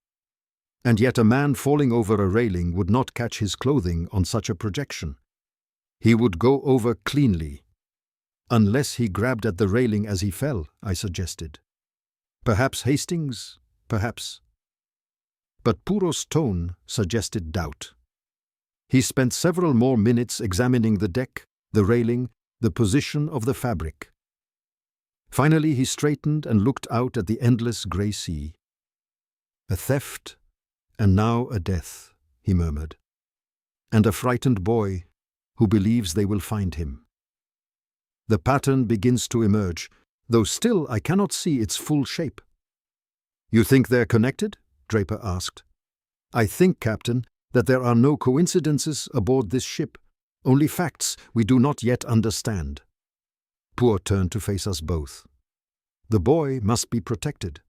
And yet a man falling over a railing would not catch his clothing on such a projection. He would go over cleanly. Unless he grabbed at the railing as he fell," I suggested. "Perhaps Hastings, perhaps." But Poirot's tone suggested doubt. He spent several more minutes examining the deck, the railing, the position of the fabric. Finally he straightened and looked out at the endless grey sea. "A theft, and now a death," he murmured. "And a frightened boy who believes they will find him. The pattern begins to emerge, though still I cannot see its full shape." "You think they're connected?" Draper asked. "I think, Captain, that there are no coincidences aboard this ship, only facts we do not yet understand." Poirot turned to face us both. "The boy must be protected.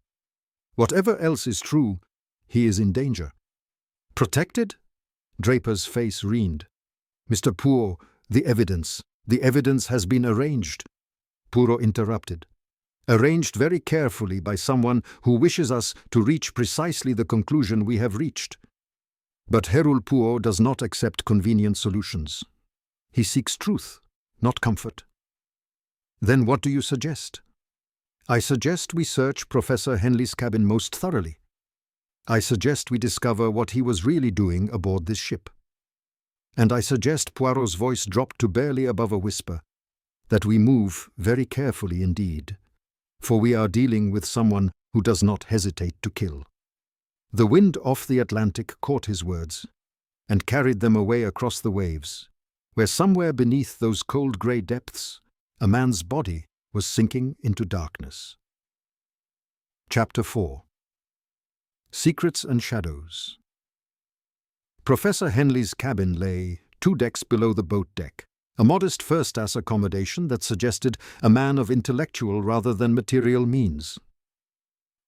Whatever else is true, he is in danger." "Protected?" Draper's face wrined. "Mr. Poirot, the evidence has been arranged." Poirot interrupted. "Arranged very carefully by someone who wishes us to reach precisely the conclusion we have reached. But Hercule Poirot does not accept convenient solutions. He seeks truth, not comfort." "Then what do you suggest?" "I suggest we search Professor Henley's cabin most thoroughly. I suggest we discover what he was really doing aboard this ship. And I suggest," Poirot's voice dropped to barely above a whisper, "that we move very carefully indeed, for we are dealing with someone who does not hesitate to kill." The wind off the Atlantic caught his words and carried them away across the waves, where somewhere beneath those cold grey depths a man's body was sinking into darkness. Chapter 4. Secrets and Shadows. Professor Henley's cabin lay 2 decks below the boat deck, a modest first-class accommodation that suggested a man of intellectual rather than material means.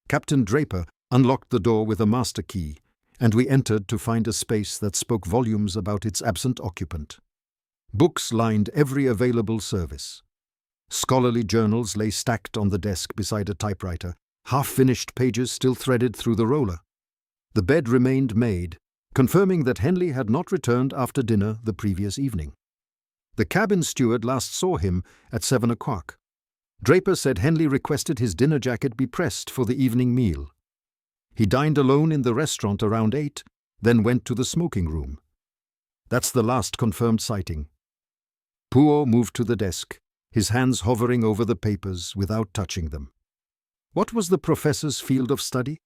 Captain Draper unlocked the door with a master key, and we entered to find a space that spoke volumes about its absent occupant. Books lined every available service. Scholarly journals lay stacked on the desk beside a typewriter, half-finished pages still threaded through the roller. The bed remained made, confirming that Henley had not returned after dinner the previous evening. The cabin steward last saw him at 7 o'clock. Draper said Henley requested his dinner jacket be pressed for the evening meal. He dined alone in the restaurant around 8, then went to the smoking room. That's the last confirmed sighting. Poirot moved to the desk, his hands hovering over the papers without touching them. What was the professor's field of study?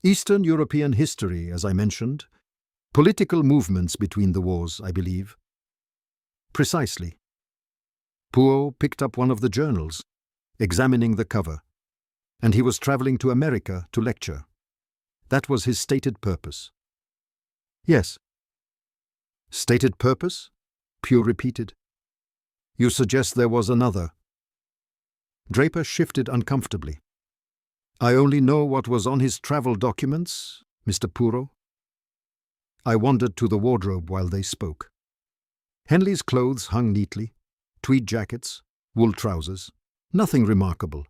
Eastern European history, as I mentioned. Political movements between the wars, I believe. Precisely. Poirot picked up one of the journals, examining the cover, and he was traveling to America to lecture. That was his stated purpose. Yes. Stated purpose? Poirot repeated. You suggest there was another. Draper shifted uncomfortably. I only know what was on his travel documents, Mr. Poirot. I wandered to the wardrobe while they spoke. Henley's clothes hung neatly, tweed jackets, wool trousers, nothing remarkable.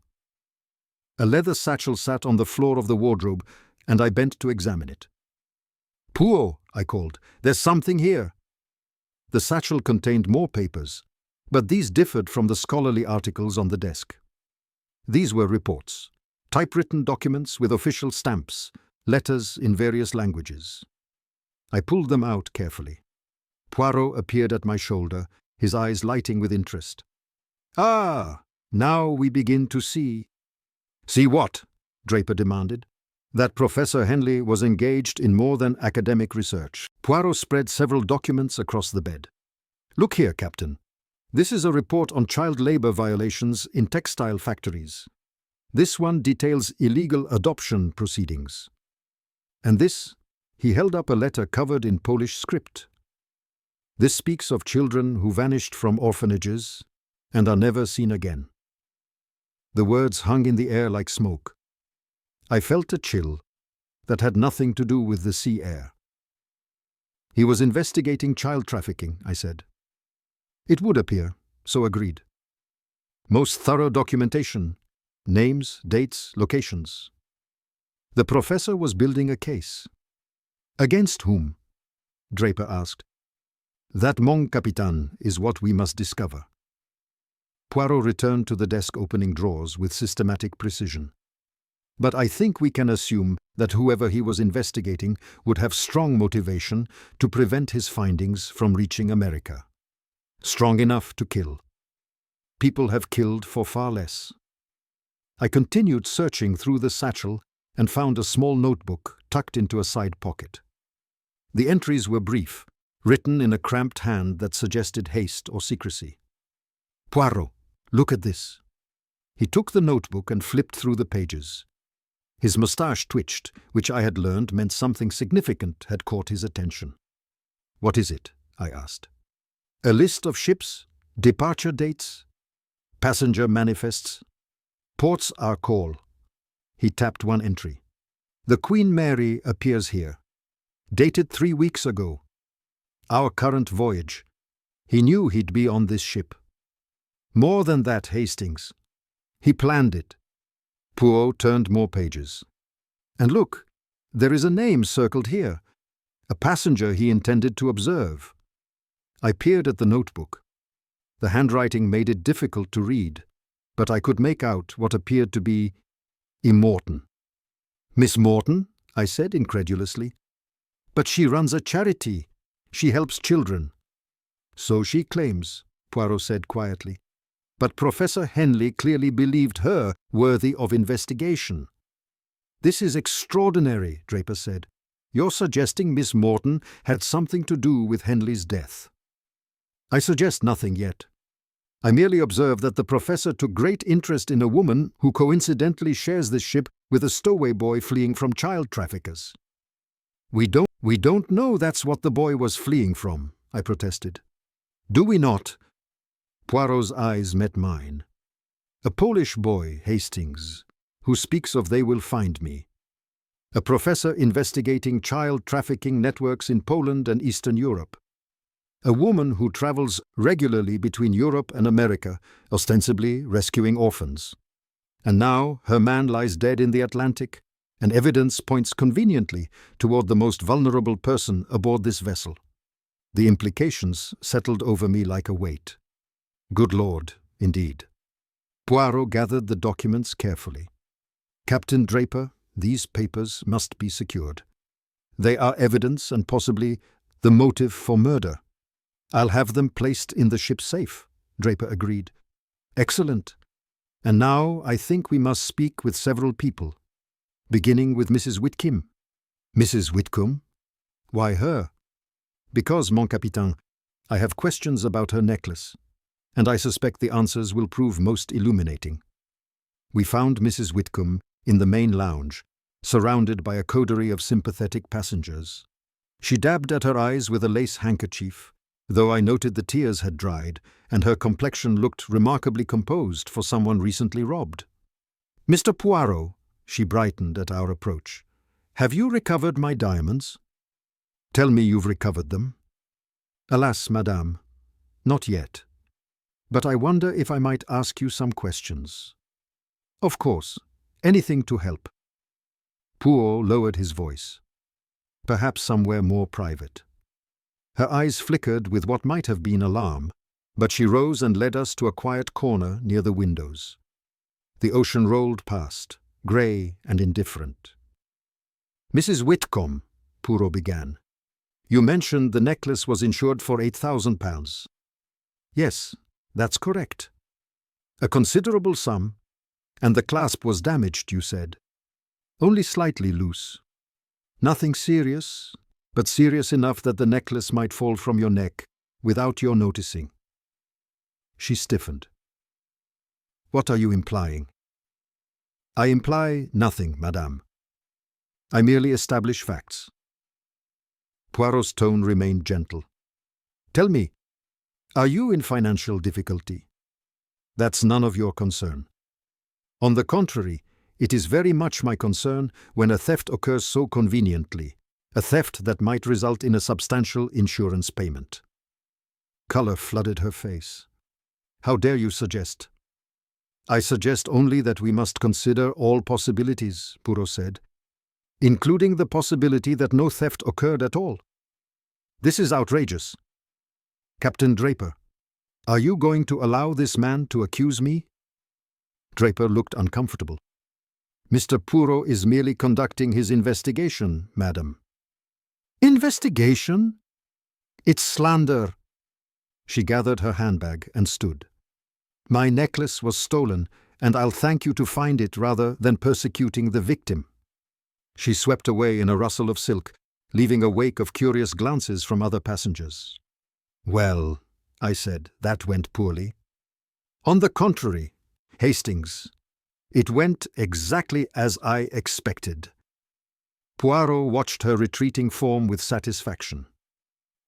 A leather satchel sat on the floor of the wardrobe, and I bent to examine it. Poirot, I called, there's something here. The satchel contained more papers, but these differed from the scholarly articles on the desk. These were reports, typewritten documents with official stamps, letters in various languages. I pulled them out carefully. Poirot appeared at my shoulder, his eyes lighting with interest. Ah, now we begin to see. See what? Draper demanded. That Professor Henley was engaged in more than academic research. Poirot spread several documents across the bed. Look here, Captain. This is a report on child labor violations in textile factories. This one details illegal adoption proceedings. And this, he held up a letter covered in Polish script. This speaks of children who vanished from orphanages and are never seen again. The words hung in the air like smoke. I felt a chill that had nothing to do with the sea air. He was investigating child trafficking, I said. It would appear, so agreed. Most thorough documentation, names, dates, locations. The professor was building a case. Against whom? Draper asked. That, mon capitaine, is what we must discover. Poirot returned to the desk opening drawers with systematic precision. But I think we can assume that whoever he was investigating would have strong motivation to prevent his findings from reaching America. Strong enough to kill. People have killed for far less. I continued searching through the satchel and found a small notebook tucked into a side pocket. The entries were brief, written in a cramped hand that suggested haste or secrecy. Poirot, look at this. He took the notebook and flipped through the pages. His moustache twitched, which I had learned meant something significant had caught his attention. What is it? I asked. A list of ships, departure dates, passenger manifests. Ports are call. He tapped one entry. The Queen Mary appears here. Dated 3 weeks ago. Our current voyage. He knew he'd be on this ship. More than that, Hastings. He planned it. Poirot turned more pages. And look, there is a name circled here. A passenger he intended to observe. I peered at the notebook. The handwriting made it difficult to read, but I could make out what appeared to be Morton. Miss Morton? I said incredulously. But she runs a charity. She helps children. So she claims, Poirot said quietly. But Professor Henley clearly believed her worthy of investigation. This is extraordinary, Draper said. You're suggesting Miss Morton had something to do with Henley's death. I suggest nothing yet. I merely observe that the professor took great interest in a woman who coincidentally shares this ship with a stowaway boy fleeing from child traffickers. We don't know that's what the boy was fleeing from, I protested. Do we not? Poirot's eyes met mine. A Polish boy, Hastings, who speaks of they will find me. A professor investigating child trafficking networks in Poland and Eastern Europe. A woman who travels regularly between Europe and America, ostensibly rescuing orphans. And now her man lies dead in the Atlantic, and evidence points conveniently toward the most vulnerable person aboard this vessel. The implications settled over me like a weight. Good Lord, indeed. Poirot gathered the documents carefully. Captain Draper, these papers must be secured. They are evidence and possibly the motive for murder. I'll have them placed in the ship's safe, Draper agreed. Excellent. And now I think we must speak with several people, beginning with Mrs. Whitcomb. Mrs. Whitcomb? Why her? Because, mon capitaine, I have questions about her necklace, and I suspect the answers will prove most illuminating. We found Mrs. Whitcomb in the main lounge, surrounded by a coterie of sympathetic passengers. She dabbed at her eyes with a lace handkerchief though I noted the tears had dried, and her complexion looked remarkably composed for someone recently robbed. "Mr. Poirot," she brightened at our approach, "have you recovered my diamonds?" "Tell me you've recovered them." "Alas, madame, not yet. But I wonder if I might ask you some questions." "Of course, anything to help." Poirot lowered his voice. "Perhaps somewhere more private." Her eyes flickered with what might have been alarm, but she rose and led us to a quiet corner near the windows. The ocean rolled past, grey and indifferent. "Mrs. Whitcomb," Poirot began, "you mentioned the necklace was insured for £8,000. "Yes, that's correct." "A considerable sum, and the clasp was damaged, you said." "Only slightly loose. Nothing serious, but serious enough that the necklace might fall from your neck without your noticing." She stiffened. "What are you implying?" "I imply nothing, madame. I merely establish facts." Poirot's tone remained gentle. "Tell me, are you in financial difficulty?" "That's none of your concern." "On the contrary, it is very much my concern when a theft occurs so conveniently, a theft that might result in a substantial insurance payment." Color flooded her face. "How dare you suggest?" "I suggest only that we must consider all possibilities," Poirot said, "including the possibility that no theft occurred at all." "This is outrageous." "Captain Draper, are you going to allow this man to accuse me?" Draper looked uncomfortable. "Mr. Poirot is merely conducting his investigation, madam." "Investigation? It's slander." She gathered her handbag and stood. "My necklace was stolen, and I'll thank you to find it rather than persecuting the victim." She swept away in a rustle of silk, leaving a wake of curious glances from other passengers. "Well," I said, "that went poorly." "On the contrary, Hastings, it went exactly as I expected." Poirot watched her retreating form with satisfaction.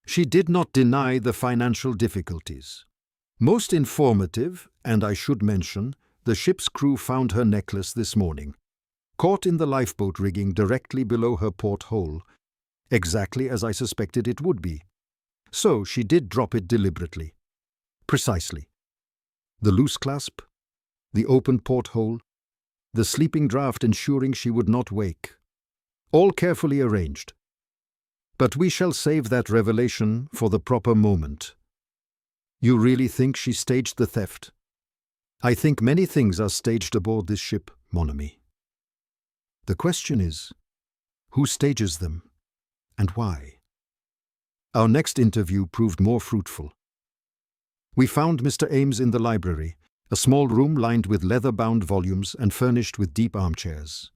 She did not deny the financial difficulties. "Most informative, and I should mention, the ship's crew found her necklace this morning, caught in the lifeboat rigging directly below her porthole, exactly as I suspected it would be. So she did drop it deliberately." "Precisely. The loose clasp, the open porthole, the sleeping draught ensuring she would not wake. All carefully arranged. But we shall save that revelation for the proper moment." "You really think she staged the theft?" "I think many things are staged aboard this ship, mon ami. The question is, who stages them, and why?" Our next interview proved more fruitful. We found Mr. Ames in the library, a small room lined with leather-bound volumes and furnished with deep armchairs.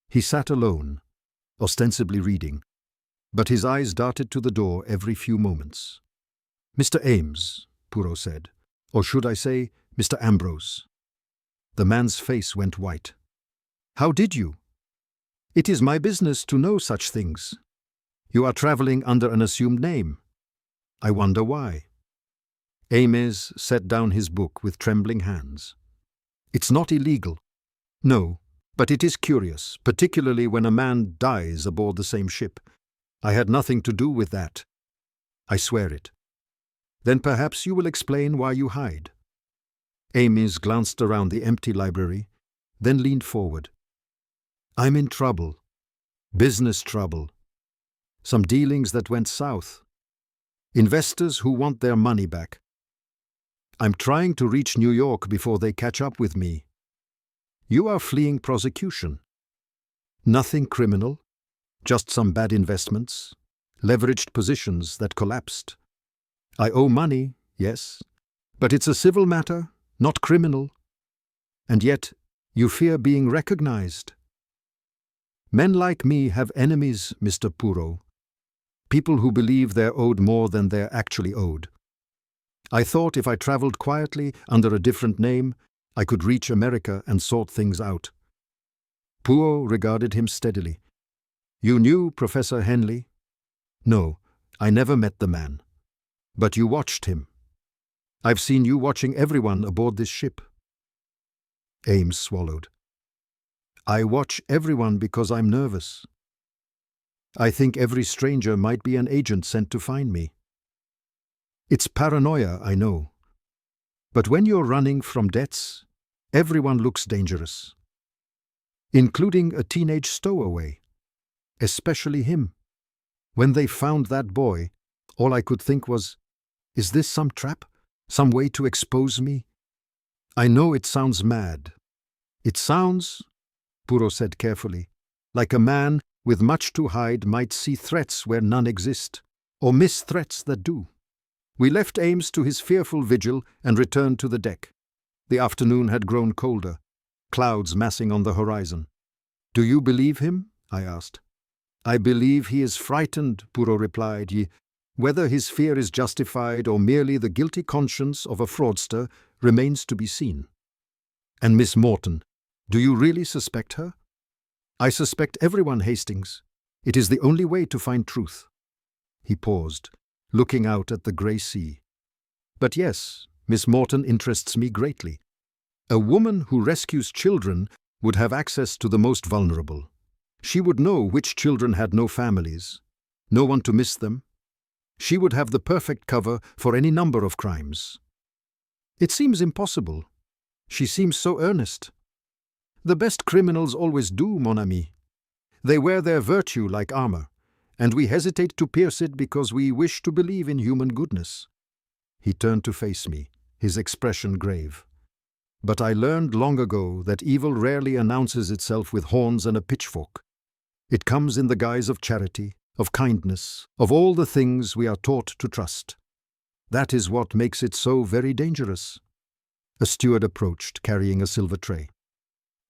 He sat alone, ostensibly reading, but his eyes darted to the door every few moments. "Mr. Ames," Poirot said, "or should I say, Mr. Ambrose?" The man's face went white. "How did you?" "It is my business to know such things." "You are traveling under an assumed name." "I wonder why." Ames set down his book with trembling hands. "It's not illegal." "No, but it is curious, particularly when a man dies aboard the same ship. I had nothing to do with that." "I swear it." "Then perhaps you will explain why you hide." Ames glanced around the empty library, then leaned forward. "I'm in trouble. Business trouble. Some dealings that went south. Investors who want their money back. I'm trying to reach New York before they catch up with me." "You are fleeing prosecution." "Nothing criminal. Just some bad investments, leveraged positions that collapsed. I owe money, yes, but it's a civil matter, not criminal. And yet, you fear being recognized." "Men like me have enemies, Mr. Poirot. People who believe they're owed more than they're actually owed. I thought if I traveled quietly under a different name, I could reach America and sort things out." Poirot regarded him steadily. "You knew Professor Henley?" "No, I never met the man." But you watched him. I've seen you watching everyone aboard this ship. Ames swallowed. I watch everyone because I'm nervous. I think every stranger might be an agent sent to find me. It's paranoia, I know. But when you're running from debts, everyone looks dangerous. Including a teenage stowaway. Especially him. When they found that boy, all I could think was, is this some trap? Some way to expose me? I know it sounds mad. It sounds, Poirot said carefully, like a man with much to hide might see threats where none exist, or miss threats that do. We left Ames to his fearful vigil and returned to the deck. The afternoon had grown colder, clouds massing on the horizon. Do you believe him? I asked. I believe he is frightened, Poirot replied. Whether his fear is justified or merely the guilty conscience of a fraudster remains to be seen. And Miss Morton, do you really suspect her? I suspect everyone, Hastings. It is the only way to find truth. He paused, looking out at the grey sea. But yes, Miss Morton interests me greatly. A woman who rescues children would have access to the most vulnerable. She would know which children had no families, no one to miss them. She would have the perfect cover for any number of crimes. It seems impossible. She seems so earnest. The best criminals always do, mon ami. They wear their virtue like armor, and we hesitate to pierce it because we wish to believe in human goodness. He turned to face me, his expression grave. But I learned long ago that evil rarely announces itself with horns and a pitchfork. It comes in the guise of charity, of kindness, of all the things we are taught to trust. That is what makes it so very dangerous. A steward approached, carrying a silver tray.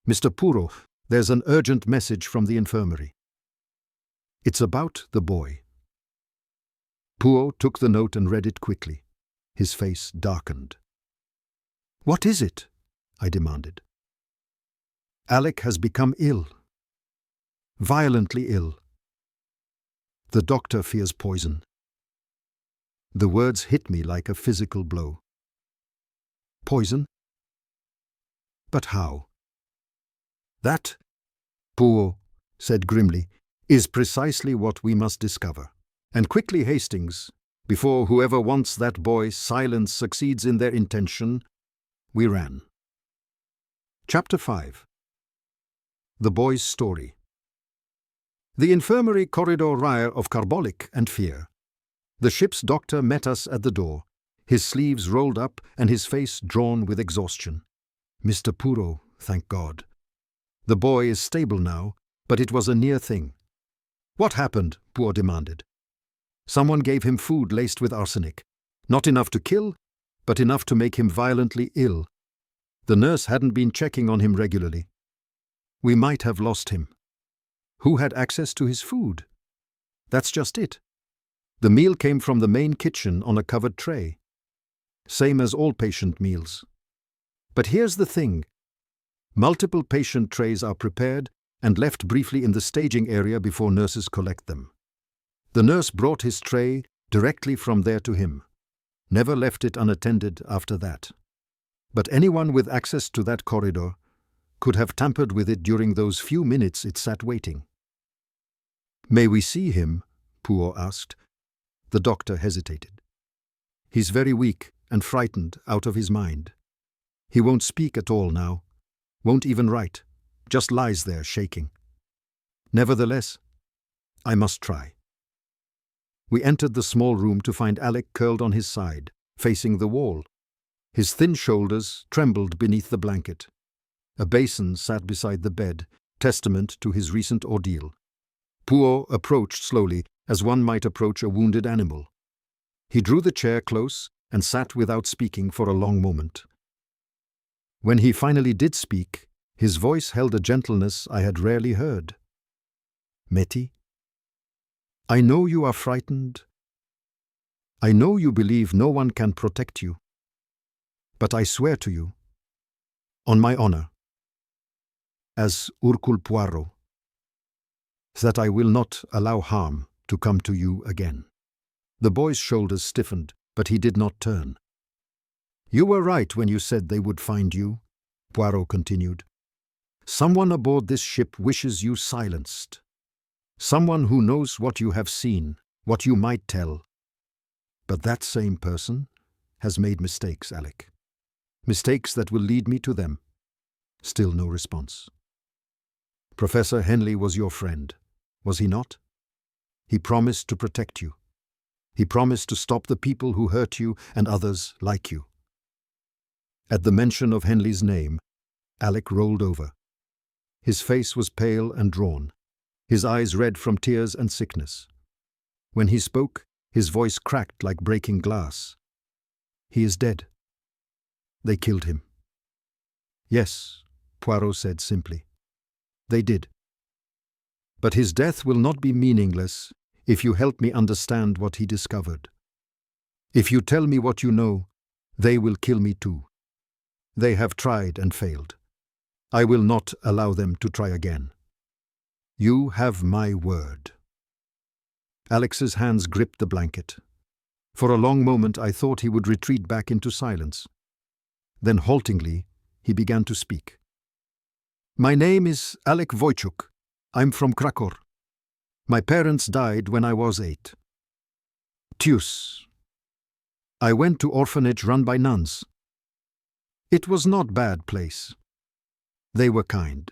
Mr. Poirot, there's an urgent message from the infirmary. It's about the boy. Poirot took the note and read it quickly. His face darkened. What is it? I demanded. Alec has become ill. Violently ill. The doctor fears poison. The words hit me like a physical blow. Poison? But how? That, Poirot said grimly, is precisely what we must discover. And quickly, Hastings, before whoever wants that boy's silence succeeds in their intention, we ran. Chapter 5. The Boy's Story. The infirmary corridor reeked of carbolic and fear. The ship's doctor met us at the door, his sleeves rolled up and his face drawn with exhaustion. Mr. Poirot, thank God. The boy is stable now, but it was a near thing. What happened? Poirot demanded. Someone gave him food laced with arsenic. Not enough to kill, but enough to make him violently ill. The nurse hadn't been checking on him regularly. We might have lost him. Who had access to his food? That's just it. The meal came from the main kitchen on a covered tray. Same as all patient meals. But here's the thing. Multiple patient trays are prepared and left briefly in the staging area before nurses collect them. The nurse brought his tray directly from there to him. Never left it unattended after that. But anyone with access to that corridor could have tampered with it during those few minutes it sat waiting. May we see him? Poirot asked. The doctor hesitated. He's very weak and frightened, out of his mind. He won't speak at all now, won't even write, just lies there shaking. Nevertheless, I must try. We entered the small room to find Alec curled on his side, facing the wall. His thin shoulders trembled beneath the blanket. A basin sat beside the bed, testament to his recent ordeal. Poirot approached slowly, as one might approach a wounded animal. He drew the chair close and sat without speaking for a long moment. When he finally did speak, his voice held a gentleness I had rarely heard. Metty, I know you are frightened. I know you believe no one can protect you. But I swear to you, on my honor, as Hercule Poirot, that I will not allow harm to come to you again. The boy's shoulders stiffened, but he did not turn. "You were right when you said they would find you," Poirot continued. "Someone aboard this ship wishes you silenced. Someone who knows what you have seen, what you might tell. But that same person has made mistakes, Alec. Mistakes that will lead me to them." Still no response. "Professor Henley was your friend, was he not? He promised to protect you. He promised to stop the people who hurt you and others like you." At the mention of Henley's name, Alec rolled over. His face was pale and drawn, his eyes red from tears and sickness. When he spoke, his voice cracked like breaking glass. "He is dead. They killed him." "Yes," Poirot said simply. "They did. But his death will not be meaningless if you help me understand what he discovered. If you tell me what you know, they will kill me too. They have tried and failed. I will not allow them to try again. You have my word." Alex's hands gripped the blanket. For a long moment I thought he would retreat back into silence. Then haltingly, he began to speak. "My name is Alec Wojciuk. I'm from Krakow. My parents died when I was 8. Tschüss. I went to orphanage run by nuns. It was not bad place. They were kind."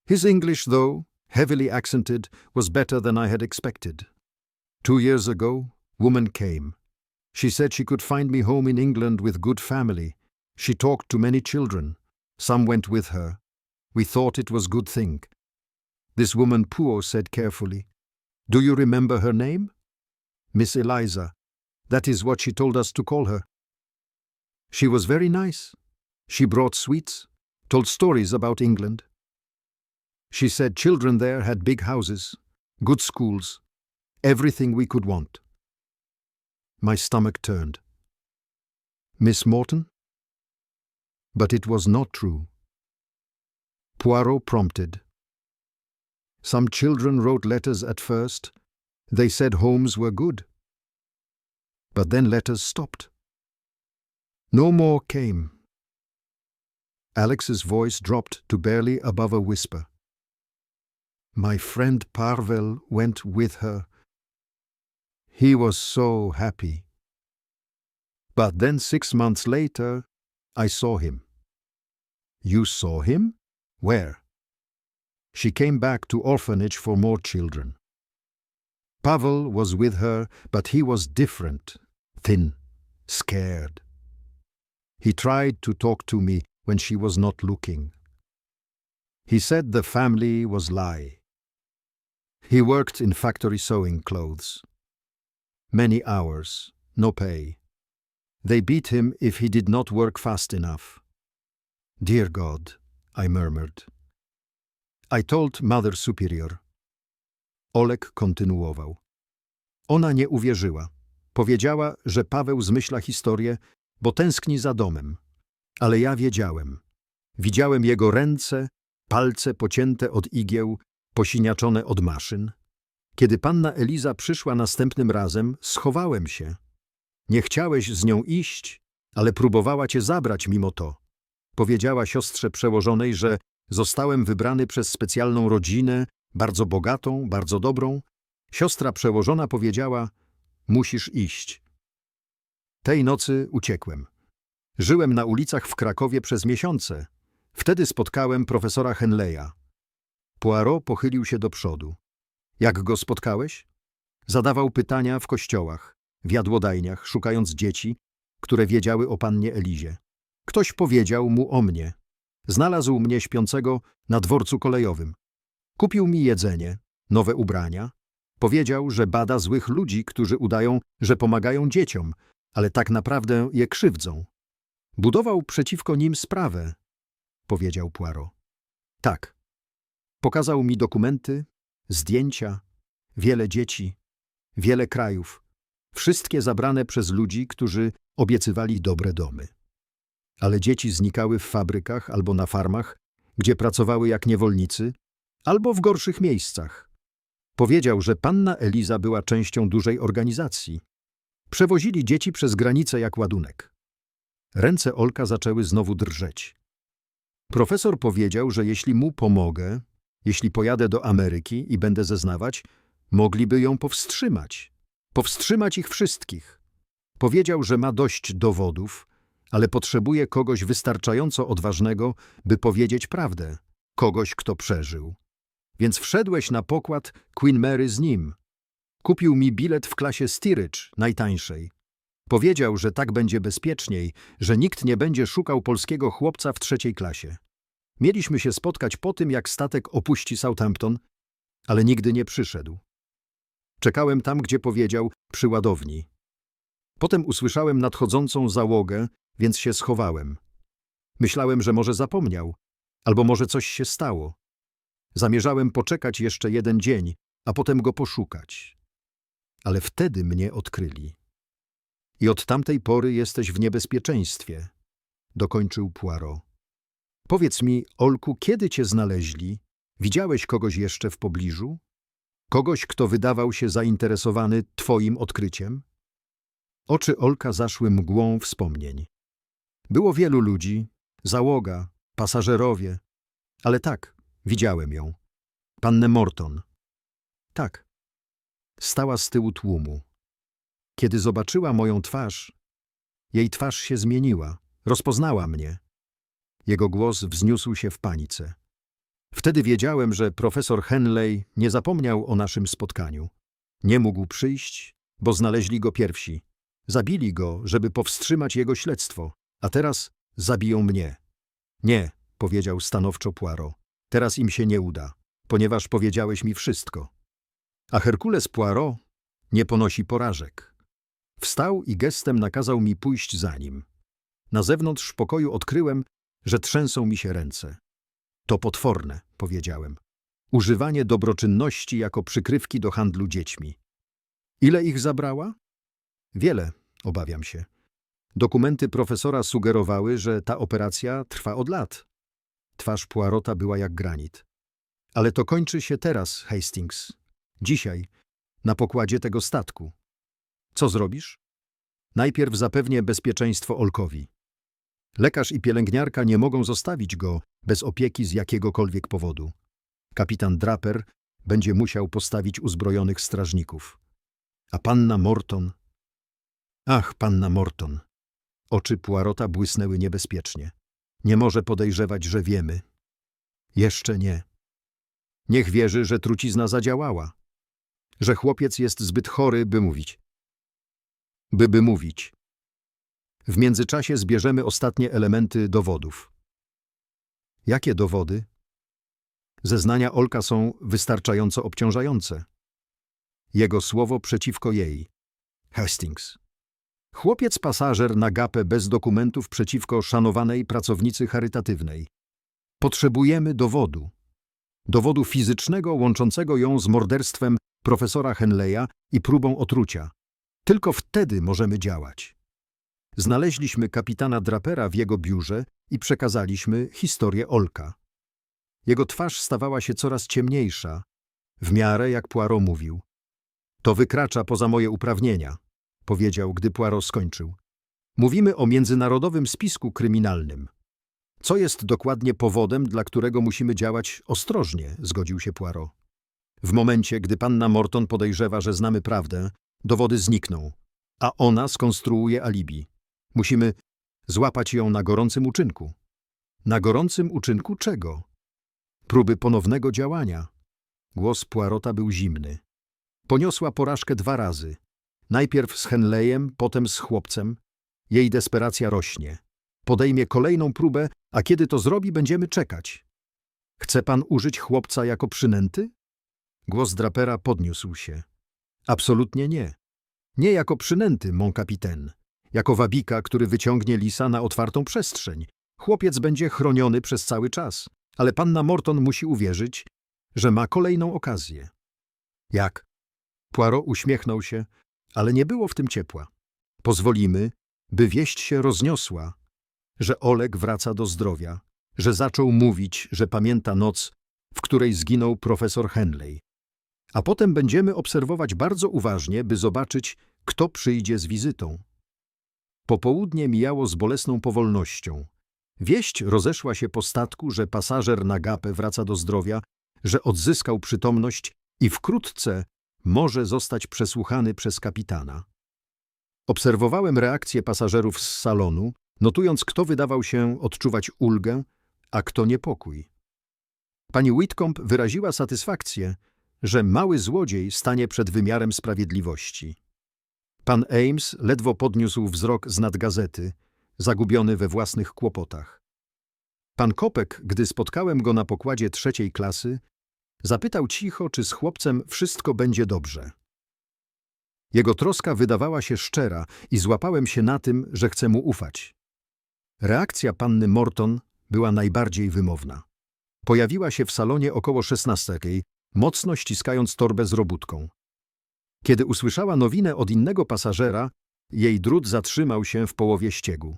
His English, though heavily accented, was better than I had expected. "2 years ago, woman came. She said she could find me home in England with good family. She talked to many children. Some went with her. We thought it was good thing." This woman Poirot said carefully, "Do you remember her name?" "Miss Eliza. That is what she told us to call her. She was very nice. She brought sweets, told stories about England. She said children there had big houses, good schools, everything we could want." My stomach turned. Miss Morton? But it was not true. Poirot prompted. "Some children wrote letters at first. They said homes were good. But then letters stopped. No more came." Alex's voice dropped to barely above a whisper. "My friend Parvel went with her. He was so happy. But then 6 months later, I saw him." "You saw him? Where?" "She came back to orphanage for more children. Pavel was with her, but he was different, thin, scared. He tried to talk to me when she was not looking. He said the family was lie. He worked in factory sewing clothes. Many hours, no pay. They beat him if he did not work fast enough. Dear God, I murmured. I told Mother Superior. Oleg kontynuował. Ona nie uwierzyła. Powiedziała, że Paweł zmyśla historię, bo tęskni za domem. Ale ja wiedziałem. Widziałem jego ręce, palce pocięte od igieł, posiniaczone od maszyn. Kiedy panna Eliza przyszła następnym razem, schowałem się. Nie chciałeś z nią iść, ale próbowała cię zabrać mimo to. Powiedziała siostrze przełożonej, że zostałem wybrany przez specjalną rodzinę, bardzo bogatą, bardzo dobrą. Siostra przełożona powiedziała, musisz iść. Tej nocy uciekłem. Żyłem na ulicach w Krakowie przez miesiące. Wtedy spotkałem profesora Henleya. Poirot pochylił się do przodu. Jak go spotkałeś? Zadawał pytania w kościołach, w jadłodajniach, szukając dzieci, które wiedziały o pannie Elizie. Ktoś powiedział mu o mnie. Znalazł mnie śpiącego na dworcu kolejowym. Kupił mi jedzenie, nowe ubrania. Powiedział, że bada złych ludzi, którzy udają, że pomagają dzieciom, ale tak naprawdę je krzywdzą. Budował przeciwko nim sprawę, powiedział Poirot. Tak. Pokazał mi dokumenty, zdjęcia, wiele dzieci, wiele krajów. Wszystkie zabrane przez ludzi, którzy obiecywali dobre domy. Ale dzieci znikały w fabrykach albo na farmach, gdzie pracowały jak niewolnicy, albo w gorszych miejscach. Powiedział, że panna Eliza była częścią dużej organizacji. Przewozili dzieci przez granicę jak ładunek. Ręce Olka zaczęły znowu drżeć. Profesor powiedział, że jeśli mu pomogę, jeśli pojadę do Ameryki i będę zeznawać, mogliby ją powstrzymać. Powstrzymać ich wszystkich. Powiedział, że ma dość dowodów, ale potrzebuje kogoś wystarczająco odważnego, by powiedzieć prawdę. Kogoś, kto przeżył. Więc wszedłeś na pokład Queen Mary z nim. Kupił mi bilet w klasie steerage, najtańszej. Powiedział, że tak będzie bezpieczniej, że nikt nie będzie szukał polskiego chłopca w 3. klasie. Mieliśmy się spotkać po tym, jak statek opuści Southampton, ale nigdy nie przyszedł. Czekałem tam, gdzie powiedział, przy ładowni. Potem usłyszałem nadchodzącą załogę, więc się schowałem. Myślałem, że może zapomniał, albo może coś się stało. Zamierzałem poczekać jeszcze 1 dzień, a potem go poszukać. Ale wtedy mnie odkryli. I od tamtej pory jesteś w niebezpieczeństwie, dokończył Poirot. Powiedz mi, Olku, kiedy cię znaleźli? Widziałeś kogoś jeszcze w pobliżu? Kogoś, kto wydawał się zainteresowany twoim odkryciem? Oczy Olka zaszły mgłą wspomnień. Było wielu ludzi, załoga, pasażerowie, ale tak, widziałem ją. Pannę Morton. Tak. Stała z tyłu tłumu. Kiedy zobaczyła moją twarz, jej twarz się zmieniła, rozpoznała mnie. Jego głos wzniósł się w panice. Wtedy wiedziałem, że profesor Henley nie zapomniał o naszym spotkaniu. Nie mógł przyjść, bo znaleźli go pierwsi. Zabili go, żeby powstrzymać jego śledztwo, a teraz zabiją mnie. Nie, powiedział stanowczo Poirot. Teraz im się nie uda, ponieważ powiedziałeś mi wszystko. A Hercule Poirot nie ponosi porażek. Wstał i gestem nakazał mi pójść za nim. Na zewnątrz pokoju odkryłem, że trzęsą mi się ręce. To potworne, powiedziałem. Używanie dobroczynności jako przykrywki do handlu dziećmi. Ile ich zabrała? Wiele, obawiam się. Dokumenty profesora sugerowały, że ta operacja trwa od lat. Twarz Poirota była jak granit. Ale to kończy się teraz, Hastings. Dzisiaj, na pokładzie tego statku. Co zrobisz? Najpierw zapewnię bezpieczeństwo Olkowi. Lekarz i pielęgniarka nie mogą zostawić go bez opieki z jakiegokolwiek powodu. Kapitan Draper będzie musiał postawić uzbrojonych strażników. A panna Morton... Ach, panna Morton. Oczy Poirota błysnęły niebezpiecznie. Nie może podejrzewać, że wiemy. Jeszcze nie. Niech wierzy, że trucizna zadziałała. Że chłopiec jest zbyt chory, by mówić. By mówić. W międzyczasie zbierzemy ostatnie elementy dowodów. Jakie dowody? Zeznania Olka są wystarczająco obciążające. Jego słowo przeciwko jej. Hastings. Chłopiec pasażer na Gapę bez dokumentów przeciwko szanowanej pracownicy charytatywnej. Potrzebujemy dowodu. Dowodu fizycznego łączącego ją z morderstwem profesora Henleya i próbą otrucia. Tylko wtedy możemy działać. Znaleźliśmy kapitana Drapera w jego biurze i przekazaliśmy historię Olka. Jego twarz stawała się coraz ciemniejsza, w miarę jak Poirot mówił. To wykracza poza moje uprawnienia, powiedział, gdy Poirot skończył. Mówimy o międzynarodowym spisku kryminalnym. Co jest dokładnie powodem, dla którego musimy działać ostrożnie, zgodził się Poirot. W momencie, gdy panna Morton podejrzewa, że znamy prawdę, dowody znikną, a ona skonstruuje alibi. Musimy złapać ją na gorącym uczynku. Na gorącym uczynku czego? Próby ponownego działania. Głos Poirota był zimny. Poniosła porażkę 2 razy. Najpierw z Henleyem, potem z chłopcem. Jej desperacja rośnie. Podejmie kolejną próbę, a kiedy to zrobi, będziemy czekać. Chce pan użyć chłopca jako przynęty? Głos Drapera podniósł się. Absolutnie nie. Nie jako przynęty, mon capitaine. Jako wabika, który wyciągnie lisa na otwartą przestrzeń. Chłopiec będzie chroniony przez cały czas. Ale panna Morton musi uwierzyć, że ma kolejną okazję. Jak? Poirot uśmiechnął się, ale nie było w tym ciepła. Pozwolimy, by wieść się rozniosła, że Olek wraca do zdrowia, że zaczął mówić, że pamięta noc, w której zginął profesor Henley. A potem będziemy obserwować bardzo uważnie, by zobaczyć, Kto przyjdzie z wizytą? Popołudnie mijało z bolesną powolnością. Wieść rozeszła się po statku, że pasażer na Gapę wraca do zdrowia, że odzyskał przytomność i wkrótce może zostać przesłuchany przez kapitana. Obserwowałem reakcje pasażerów z salonu, notując, kto wydawał się odczuwać ulgę, a kto niepokój. Pani Whitcomb wyraziła satysfakcję, że mały złodziej stanie przed wymiarem sprawiedliwości. Pan Ames ledwo podniósł wzrok z nad gazety, zagubiony we własnych kłopotach. Pan Kopek, gdy spotkałem go na pokładzie 3. klasy, zapytał cicho, czy z chłopcem wszystko będzie dobrze. Jego troska wydawała się szczera i złapałem się na tym, że chcę mu ufać. Reakcja panny Morton była najbardziej wymowna. Pojawiła się w salonie około 16, mocno ściskając torbę z robótką. Kiedy usłyszała nowinę od innego pasażera, jej drut zatrzymał się w połowie ściegu.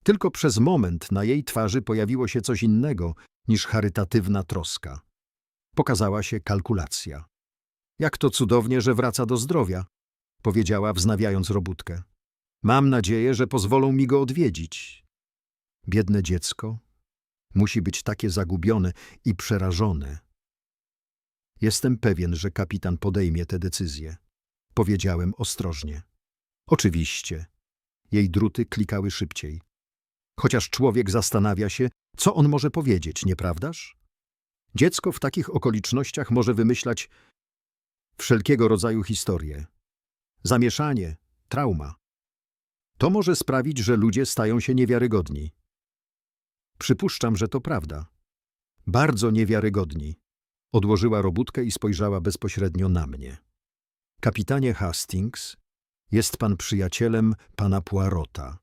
Tylko przez moment na jej twarzy pojawiło się coś innego niż charytatywna troska. Pokazała się kalkulacja. Jak to cudownie, że wraca do zdrowia, powiedziała, wznawiając robótkę. Mam nadzieję, że pozwolą mi go odwiedzić. Biedne dziecko musi być takie zagubione i przerażone. Jestem pewien, że kapitan podejmie tę decyzję, powiedziałem ostrożnie. Oczywiście. Jej druty klikały szybciej. Chociaż człowiek zastanawia się, co on może powiedzieć, nieprawdaż? Dziecko w takich okolicznościach może wymyślać wszelkiego rodzaju historie. Zamieszanie, trauma. To może sprawić, że ludzie stają się niewiarygodni. Przypuszczam, że to prawda. Bardzo niewiarygodni. Odłożyła robótkę i spojrzała bezpośrednio na mnie. Kapitanie Hastings, jest pan przyjacielem pana Poirota.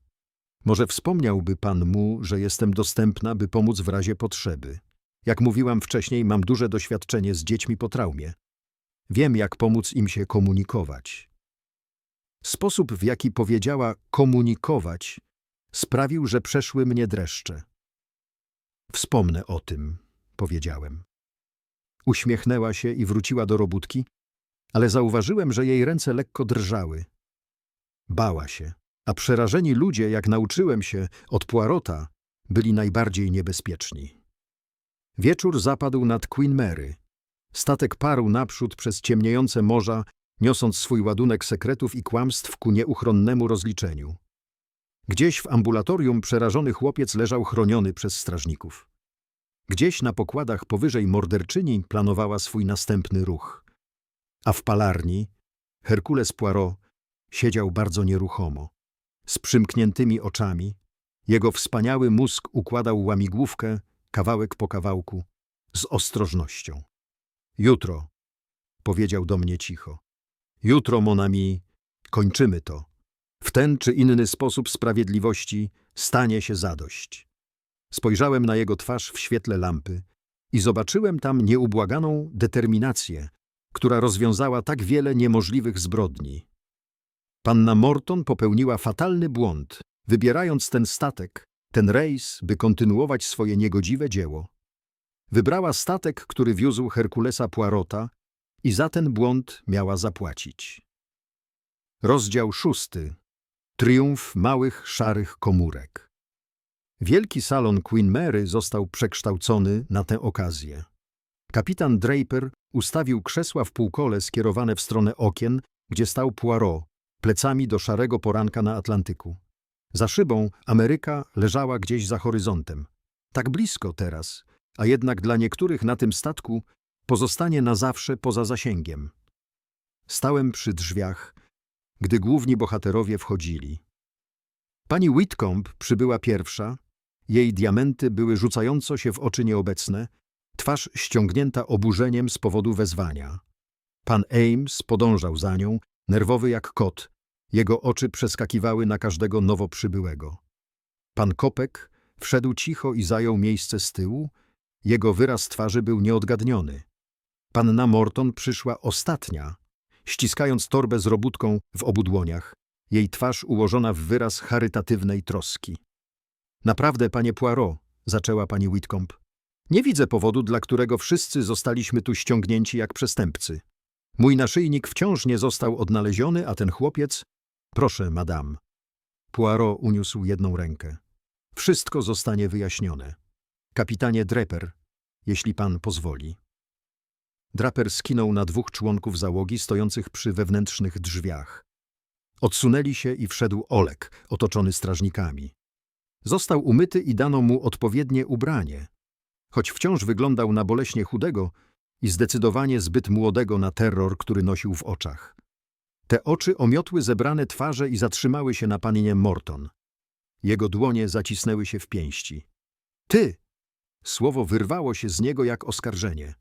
Może wspomniałby pan mu, że jestem dostępna, by pomóc w razie potrzeby. Jak mówiłam wcześniej, mam duże doświadczenie z dziećmi po traumie. Wiem, jak pomóc im się komunikować. Sposób, w jaki powiedziała komunikować, sprawił, że przeszły mnie dreszcze. Wspomnę o tym, powiedziałem. Uśmiechnęła się i wróciła do robótki, ale zauważyłem, że jej ręce lekko drżały. Bała się, a przerażeni ludzie, jak nauczyłem się od Poirota, byli najbardziej niebezpieczni. Wieczór zapadł nad Queen Mary. Statek parł naprzód przez ciemniejące morza, niosąc swój ładunek sekretów i kłamstw ku nieuchronnemu rozliczeniu. Gdzieś w ambulatorium przerażony chłopiec leżał chroniony przez strażników. Gdzieś na pokładach powyżej morderczyni planowała swój następny ruch. A w palarni Hercule Poirot siedział bardzo nieruchomo, z przymkniętymi oczami. Jego wspaniały mózg układał łamigłówkę, kawałek po kawałku, z ostrożnością. Jutro, powiedział do mnie cicho. Jutro, mon ami, kończymy to. W ten czy inny sposób sprawiedliwości stanie się zadość. Spojrzałem na jego twarz w świetle lampy i zobaczyłem tam nieubłaganą determinację, która rozwiązała tak wiele niemożliwych zbrodni. Panna Morton popełniła fatalny błąd, wybierając ten statek, ten rejs, by kontynuować swoje niegodziwe dzieło. Wybrała statek, który wiózł Herculesa Poirota i za ten błąd miała zapłacić. Rozdział 6. Triumf małych, szarych komórek. Wielki salon Queen Mary został przekształcony na tę okazję. Kapitan Draper ustawił krzesła w półkole skierowane w stronę okien, gdzie stał Poirot, plecami do szarego poranka na Atlantyku. Za szybą Ameryka leżała gdzieś za horyzontem. Tak blisko teraz, a jednak dla niektórych na tym statku pozostanie na zawsze poza zasięgiem. Stałem przy drzwiach, gdy główni bohaterowie wchodzili. Pani Whitcomb przybyła pierwsza, jej diamenty były rzucająco się w oczy nieobecne, twarz ściągnięta oburzeniem z powodu wezwania. Pan Ames podążał za nią, nerwowy jak kot, jego oczy przeskakiwały na każdego nowo przybyłego. Pan Kopek wszedł cicho i zajął miejsce z tyłu, jego wyraz twarzy był nieodgadniony. Panna Morton przyszła ostatnia, ściskając torbę z robótką w obu dłoniach, jej twarz ułożona w wyraz charytatywnej troski. Naprawdę, panie Poirot, zaczęła pani Whitcomb, nie widzę powodu, dla którego wszyscy zostaliśmy tu ściągnięci jak przestępcy. Mój naszyjnik wciąż nie został odnaleziony, a ten chłopiec Proszę, madame. Poirot uniósł jedną rękę. Wszystko zostanie wyjaśnione. Kapitanie Draper, jeśli pan pozwoli. Draper skinął na 2 członków załogi stojących przy wewnętrznych drzwiach. Odsunęli się i wszedł Olek, otoczony strażnikami. Został umyty i dano mu odpowiednie ubranie, choć wciąż wyglądał na boleśnie chudego i zdecydowanie zbyt młodego na terror, który nosił w oczach. Te oczy omiotły zebrane twarze i zatrzymały się na pannie Morton. Jego dłonie zacisnęły się w pięści. Ty! Słowo wyrwało się z niego jak oskarżenie.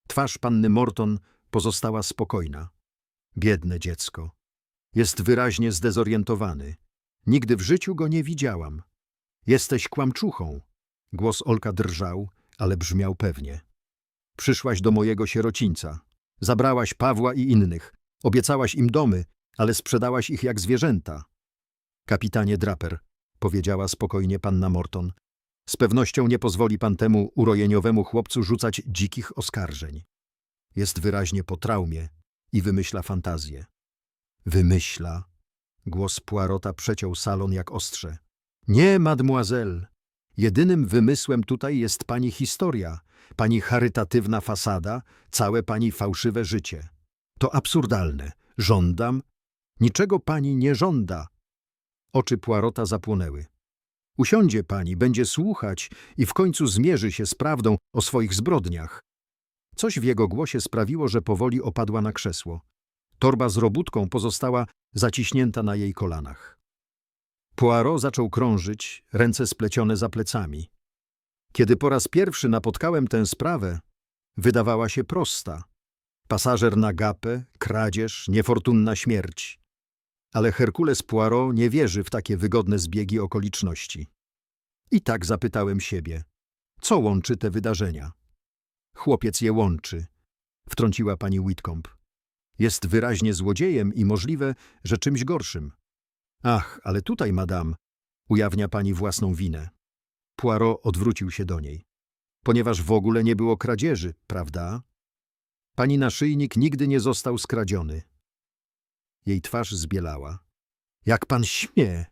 Twarz panny Morton pozostała spokojna. Biedne dziecko. Jest wyraźnie zdezorientowany. Nigdy w życiu go nie widziałam. Jesteś kłamczuchą. Głos Olka drżał, ale brzmiał pewnie. Przyszłaś do mojego sierocińca. Zabrałaś Pawła i innych. Obiecałaś im domy, ale sprzedałaś ich jak zwierzęta. Kapitanie Draper, powiedziała spokojnie panna Morton, z pewnością nie pozwoli pan temu urojeniowemu chłopcu rzucać dzikich oskarżeń. Jest wyraźnie po traumie i wymyśla fantazję. Wymyśla. Głos Poirota przeciął salon jak ostrze. Nie, mademoiselle. Jedynym wymysłem tutaj jest pani historia, pani charytatywna fasada, całe pani fałszywe życie. To absurdalne. Żądam. Niczego pani nie żąda. Oczy Poirota zapłonęły. Usiądzie pani, będzie słuchać i w końcu zmierzy się z prawdą o swoich zbrodniach. Coś w jego głosie sprawiło, że powoli opadła na krzesło. Torba z robótką pozostała zaciśnięta na jej kolanach. Poirot zaczął krążyć, ręce splecione za plecami. Kiedy po raz pierwszy napotkałem tę sprawę, wydawała się prosta. Pasażer na Gapę, kradzież, niefortunna śmierć. Ale Hercule Poirot nie wierzy w takie wygodne zbiegi okoliczności. I tak zapytałem siebie, co łączy te wydarzenia? Chłopiec je łączy, wtrąciła pani Whitcomb. Jest wyraźnie złodziejem i możliwe, że czymś gorszym. Ach, ale tutaj, madame, ujawnia pani własną winę. Poirot odwrócił się do niej. Ponieważ w ogóle nie było kradzieży, prawda? Pani naszyjnik nigdy nie został skradziony. Jej twarz zbielała. Jak pan śmie?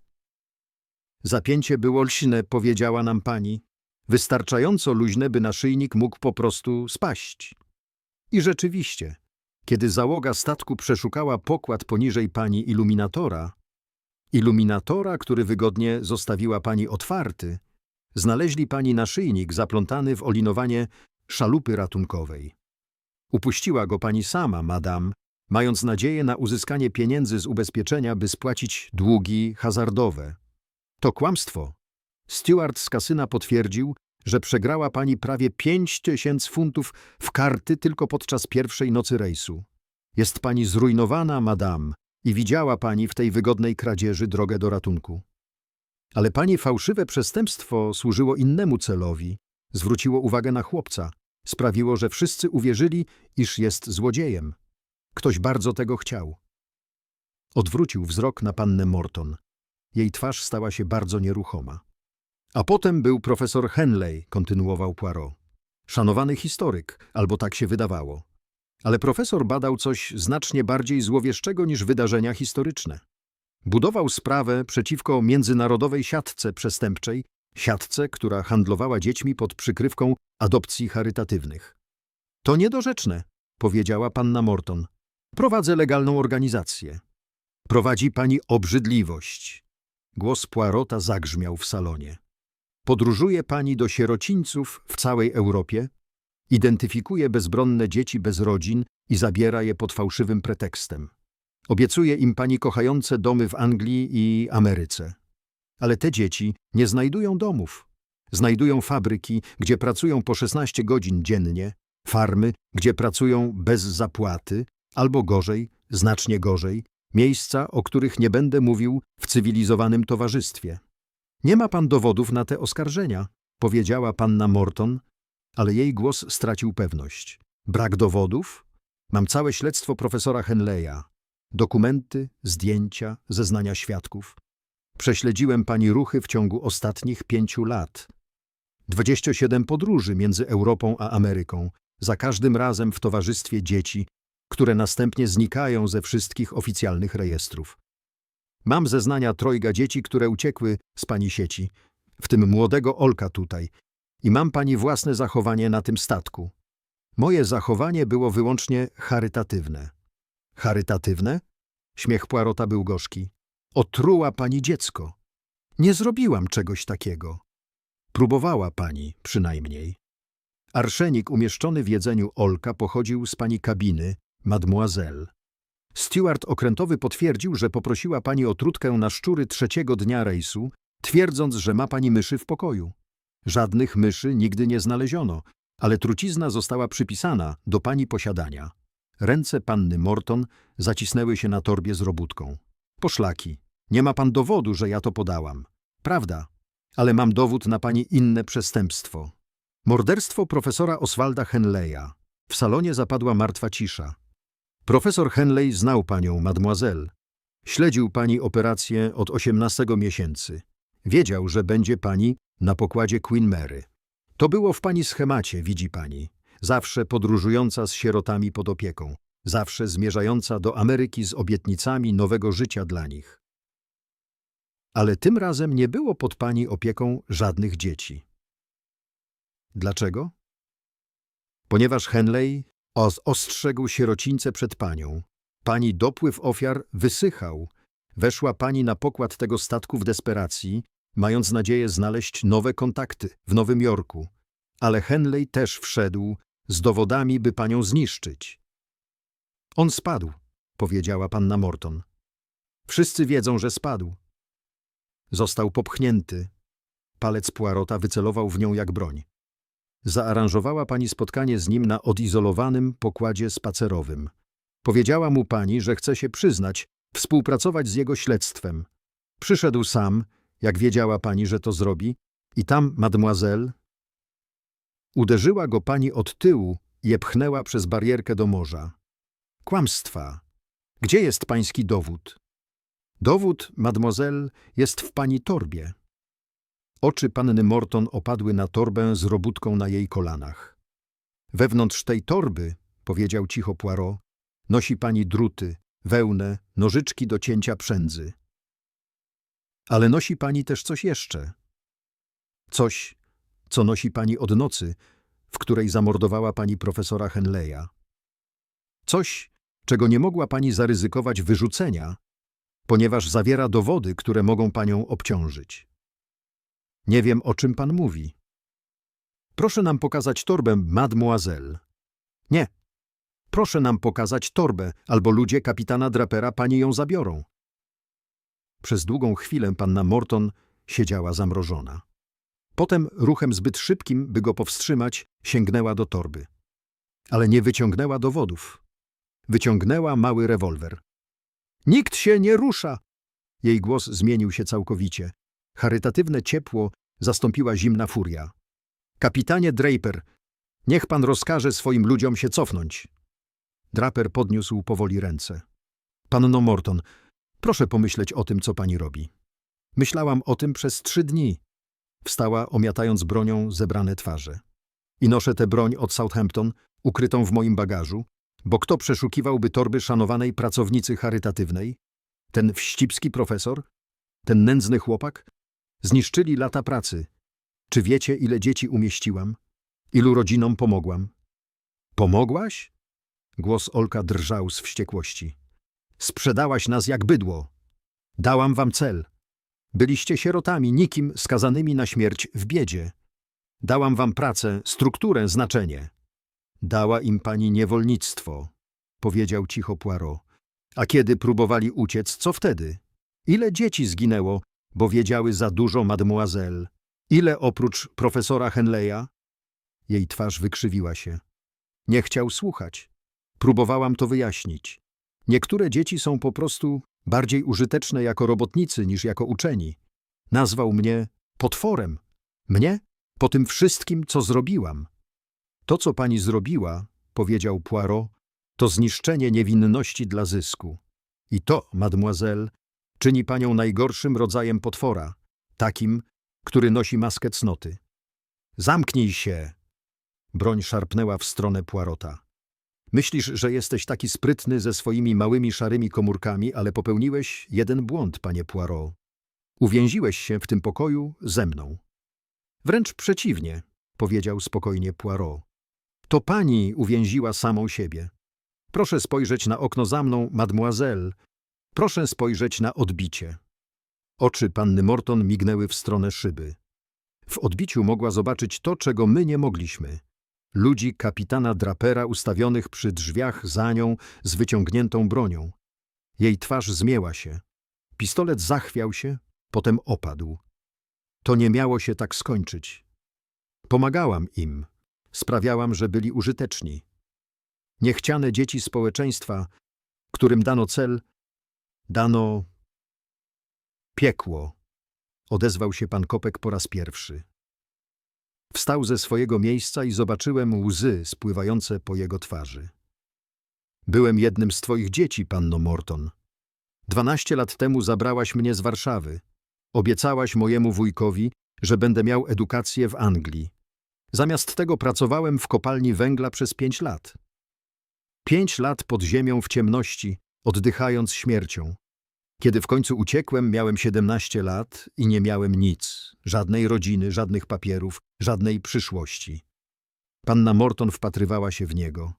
Zapięcie było lśne, powiedziała nam pani. Wystarczająco luźne, by naszyjnik mógł po prostu spaść. I rzeczywiście, kiedy załoga statku przeszukała pokład poniżej pani iluminatora, który wygodnie zostawiła pani otwarty, znaleźli pani naszyjnik zaplątany w olinowanie szalupy ratunkowej. Upuściła go pani sama, madame, mając nadzieję na uzyskanie pieniędzy z ubezpieczenia, by spłacić długi hazardowe. To kłamstwo. Steward z kasyna potwierdził, że przegrała pani prawie 5000 funtów w karty tylko podczas pierwszej nocy rejsu. Jest pani zrujnowana, madame, i widziała pani w tej wygodnej kradzieży drogę do ratunku. Ale pani fałszywe przestępstwo służyło innemu celowi. Zwróciło uwagę na chłopca. Sprawiło, że wszyscy uwierzyli, iż jest złodziejem. Ktoś bardzo tego chciał. Odwrócił wzrok na pannę Morton. Jej twarz stała się bardzo nieruchoma. A potem był profesor Henley, kontynuował Poirot. Szanowany historyk, albo tak się wydawało. Ale profesor badał coś znacznie bardziej złowieszczego niż wydarzenia historyczne. Budował sprawę przeciwko międzynarodowej siatce przestępczej, siatce, która handlowała dziećmi pod przykrywką adopcji charytatywnych. To niedorzeczne, powiedziała panna Morton. Prowadzę legalną organizację. Prowadzi pani obrzydliwość. Głos Poirota zagrzmiał w salonie. Podróżuje pani do sierocińców w całej Europie, identyfikuje bezbronne dzieci bez rodzin i zabiera je pod fałszywym pretekstem. Obiecuje im pani kochające domy w Anglii i Ameryce. Ale te dzieci nie znajdują domów. Znajdują fabryki, gdzie pracują po 16 godzin dziennie, farmy, gdzie pracują bez zapłaty, albo gorzej, znacznie gorzej, miejsca, o których nie będę mówił w cywilizowanym towarzystwie. Nie ma pan dowodów na te oskarżenia, powiedziała panna Morton, ale jej głos stracił pewność. Brak dowodów? Mam całe śledztwo profesora Henleya. Dokumenty, zdjęcia, zeznania świadków. Prześledziłem pani ruchy w ciągu ostatnich 5 lat. 27 podróży między Europą a Ameryką, za każdym razem w towarzystwie dzieci, które następnie znikają ze wszystkich oficjalnych rejestrów. Mam zeznania trojga dzieci, które uciekły z pani sieci, w tym młodego Olka tutaj. I mam pani własne zachowanie na tym statku. Moje zachowanie było wyłącznie charytatywne. Charytatywne? Śmiech Poirota był gorzki. Otruła pani dziecko. Nie zrobiłam czegoś takiego. Próbowała pani, przynajmniej. Arszenik umieszczony w jedzeniu Olka pochodził z pani kabiny, mademoiselle. Steward okrętowy potwierdził, że poprosiła pani o trutkę na szczury 3. dnia rejsu, twierdząc, że ma pani myszy w pokoju. Żadnych myszy nigdy nie znaleziono, ale trucizna została przypisana do pani posiadania. Ręce panny Morton zacisnęły się na torbie z robótką. Poszlaki, nie ma pan dowodu, że ja to podałam. Prawda, ale mam dowód na pani inne przestępstwo. Morderstwo profesora Oswalda Henleya. W salonie zapadła martwa cisza. Profesor Henley znał panią, mademoiselle. Śledził pani operację od 18 miesięcy. Wiedział, że będzie pani na pokładzie Queen Mary. To było w pani schemacie, widzi pani. Zawsze podróżująca z sierotami pod opieką. Zawsze zmierzająca do Ameryki z obietnicami nowego życia dla nich. Ale tym razem nie było pod pani opieką żadnych dzieci. Dlaczego? Ponieważ Henley ostrzegł sierocińce przed panią. Pani dopływ ofiar wysychał. Weszła pani na pokład tego statku w desperacji, mając nadzieję znaleźć nowe kontakty w Nowym Jorku. Ale Henley też wszedł z dowodami, by panią zniszczyć. On spadł, powiedziała panna Morton. Wszyscy wiedzą, że spadł. Został popchnięty. Palec Poirota wycelował w nią jak broń. Zaaranżowała pani spotkanie z nim na odizolowanym pokładzie spacerowym. Powiedziała mu pani, że chce się przyznać, współpracować z jego śledztwem. Przyszedł sam, jak wiedziała pani, że to zrobi, i tam, mademoiselle, uderzyła go pani od tyłu i je pchnęła przez barierkę do morza. Kłamstwa. Gdzie jest pański dowód? Dowód, mademoiselle, jest w pani torbie. Oczy panny Morton opadły na torbę z robótką na jej kolanach. Wewnątrz tej torby, powiedział cicho Poirot, nosi pani druty, wełnę, nożyczki do cięcia przędzy. Ale nosi pani też coś jeszcze. Coś, co nosi pani od nocy, w której zamordowała pani profesora Henleya. Coś, czego nie mogła pani zaryzykować wyrzucenia, ponieważ zawiera dowody, które mogą panią obciążyć. Nie wiem, o czym pan mówi. Proszę nam pokazać torbę, mademoiselle. Nie. Proszę nam pokazać torbę, albo ludzie kapitana Drapera pani ją zabiorą. Przez długą chwilę panna Morton siedziała zamrożona. Potem ruchem zbyt szybkim, by go powstrzymać, sięgnęła do torby. Ale nie wyciągnęła dowodów. Wyciągnęła mały rewolwer. Nikt się nie rusza! Jej głos zmienił się całkowicie. Charytatywne ciepło zastąpiła zimna furia. Kapitanie Draper, niech pan rozkaże swoim ludziom się cofnąć. Draper podniósł powoli ręce. Panno Morton, proszę pomyśleć o tym, co pani robi. Myślałam o tym przez 3 dni. Wstała, omiatając bronią zebrane twarze. I noszę tę broń od Southampton, ukrytą w moim bagażu, bo kto przeszukiwałby torby szanowanej pracownicy charytatywnej? Ten wścibski profesor? Ten nędzny chłopak? Zniszczyli lata pracy. Czy wiecie, ile dzieci umieściłam? Ilu rodzinom pomogłam? Pomogłaś? Głos Olka drżał z wściekłości. Sprzedałaś nas jak bydło. Dałam wam cel. Byliście sierotami, nikim skazanymi na śmierć w biedzie. Dałam wam pracę, strukturę, znaczenie. Dała im pani niewolnictwo, powiedział cicho Poirot. A kiedy próbowali uciec, co wtedy? Ile dzieci zginęło, bo wiedziały za dużo, mademoiselle? Ile oprócz profesora Henleya? Jej twarz wykrzywiła się. Nie chciał słuchać. Próbowałam to wyjaśnić. Niektóre dzieci są po prostu bardziej użyteczne jako robotnicy niż jako uczeni. Nazwał mnie potworem. Mnie? Po tym wszystkim, co zrobiłam. To, co pani zrobiła, powiedział Poirot, to zniszczenie niewinności dla zysku. I to, mademoiselle, czyni panią najgorszym rodzajem potwora, takim, który nosi maskę cnoty. Zamknij się! Broń szarpnęła w stronę Poirota. Myślisz, że jesteś taki sprytny ze swoimi małymi szarymi komórkami, ale popełniłeś jeden błąd, panie Poirot. Uwięziłeś się w tym pokoju ze mną. Wręcz przeciwnie, powiedział spokojnie Poirot. To pani uwięziła samą siebie. Proszę spojrzeć na okno za mną, mademoiselle. Proszę spojrzeć na odbicie. Oczy panny Morton mignęły w stronę szyby. W odbiciu mogła zobaczyć to, czego my nie mogliśmy. Ludzi kapitana Drapera ustawionych przy drzwiach za nią z wyciągniętą bronią. Jej twarz zmięła się. Pistolet zachwiał się, potem opadł. To nie miało się tak skończyć. Pomagałam im. Sprawiałam, że byli użyteczni. Niechciane dzieci społeczeństwa, którym dano cel, dano piekło. Odezwał się pan Kopek po raz pierwszy. Wstał ze swojego miejsca i zobaczyłem łzy spływające po jego twarzy. Byłem jednym z twoich dzieci, panno Morton. 12 lat temu zabrałaś mnie z Warszawy. Obiecałaś mojemu wujkowi, że będę miał edukację w Anglii. Zamiast tego pracowałem w kopalni węgla przez 5 lat. 5 lat pod ziemią w ciemności, oddychając śmiercią. Kiedy w końcu uciekłem, miałem 17 lat i nie miałem nic. Żadnej rodziny, żadnych papierów, żadnej przyszłości. Panna Morton wpatrywała się w niego.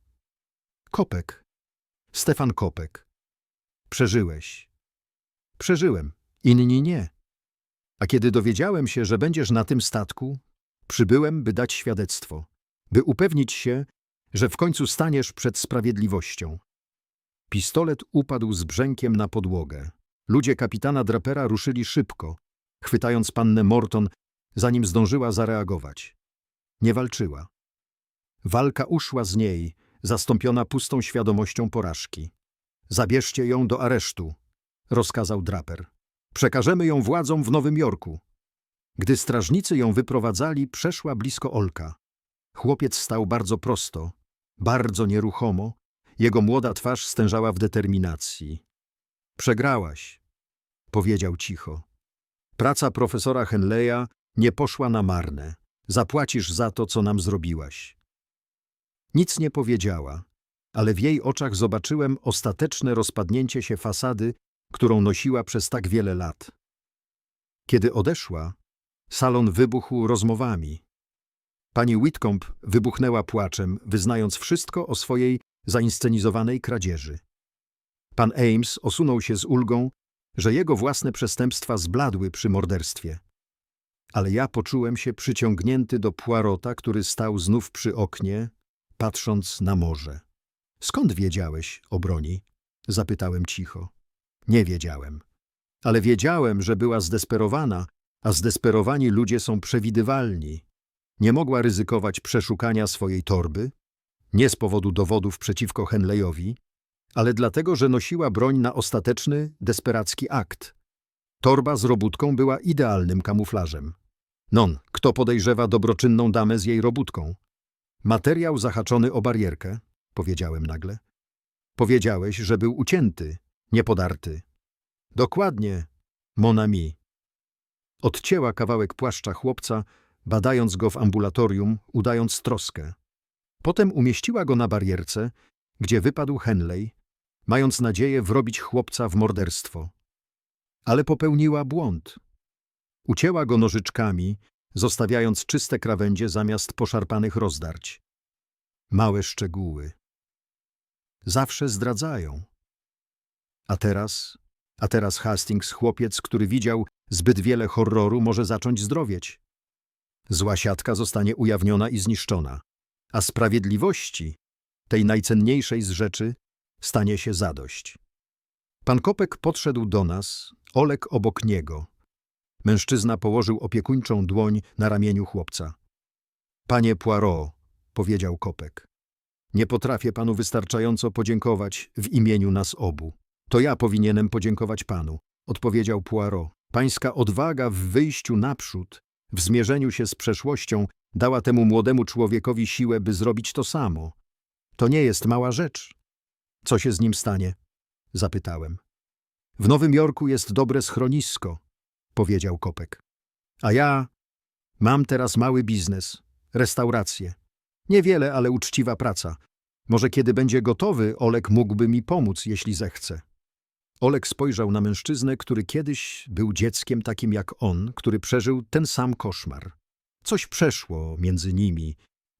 Kopek. Stefan Kopek. Przeżyłeś. Przeżyłem. Inni nie. A kiedy dowiedziałem się, że będziesz na tym statku, przybyłem, by dać świadectwo, by upewnić się, że w końcu staniesz przed sprawiedliwością. Pistolet upadł z brzękiem na podłogę. Ludzie kapitana Drapera ruszyli szybko, chwytając pannę Morton, zanim zdążyła zareagować. Nie walczyła. Walka uszła z niej, zastąpiona pustą świadomością porażki. Zabierzcie ją do aresztu, rozkazał Draper. Przekażemy ją władzom w Nowym Jorku. Gdy strażnicy ją wyprowadzali, przeszła blisko Olka. Chłopiec stał bardzo prosto, bardzo nieruchomo. Jego młoda twarz stężała w determinacji. Przegrałaś, powiedział cicho. Praca profesora Henleya nie poszła na marne. Zapłacisz za to, co nam zrobiłaś. Nic nie powiedziała, ale w jej oczach zobaczyłem ostateczne rozpadnięcie się fasady, którą nosiła przez tak wiele lat. Kiedy odeszła, salon wybuchł rozmowami. Pani Whitcomb wybuchnęła płaczem, wyznając wszystko o swojej zainscenizowanej kradzieży. Pan Ames osunął się z ulgą, że jego własne przestępstwa zbladły przy morderstwie. Ale ja poczułem się przyciągnięty do Poirota, który stał znów przy oknie, patrząc na morze. Skąd wiedziałeś o broni? Zapytałem cicho. Nie wiedziałem. Ale wiedziałem, że była zdesperowana, a zdesperowani ludzie są przewidywalni. Nie mogła ryzykować przeszukania swojej torby, nie z powodu dowodów przeciwko Henleyowi, ale dlatego, że nosiła broń na ostateczny, desperacki akt. Torba z robótką była idealnym kamuflażem. Non, kto podejrzewa dobroczynną damę z jej robótką? Materiał zahaczony o barierkę, powiedziałem nagle. Powiedziałeś, że był ucięty, nie podarty. Dokładnie, mon ami. Odcięła kawałek płaszcza chłopca, badając go w ambulatorium, udając troskę. Potem umieściła go na barierce, gdzie wypadł Henley, mając nadzieję wrobić chłopca w morderstwo. Ale popełniła błąd. Ucięła go nożyczkami, zostawiając czyste krawędzie zamiast poszarpanych rozdarć. Małe szczegóły. Zawsze zdradzają. A teraz Hastings, chłopiec, który widział zbyt wiele horroru, może zacząć zdrowieć. Zła siatka zostanie ujawniona i zniszczona, a sprawiedliwości, tej najcenniejszej z rzeczy, stanie się zadość. Pan Kopek podszedł do nas, Olek obok niego. Mężczyzna położył opiekuńczą dłoń na ramieniu chłopca. Panie Poirot, powiedział Kopek, nie potrafię panu wystarczająco podziękować w imieniu nas obu. To ja powinienem podziękować panu, odpowiedział Poirot. Pańska odwaga w wyjściu naprzód, w zmierzeniu się z przeszłością, dała temu młodemu człowiekowi siłę, by zrobić to samo. To nie jest mała rzecz. Co się z nim stanie? Zapytałem. W Nowym Jorku jest dobre schronisko, powiedział Kopek. A ja mam teraz mały biznes, restaurację. Niewiele, ale uczciwa praca. Może kiedy będzie gotowy, Olek mógłby mi pomóc, jeśli zechce. Olek spojrzał na mężczyznę, który kiedyś był dzieckiem takim jak on, który przeżył ten sam koszmar. Coś przeszło między nimi,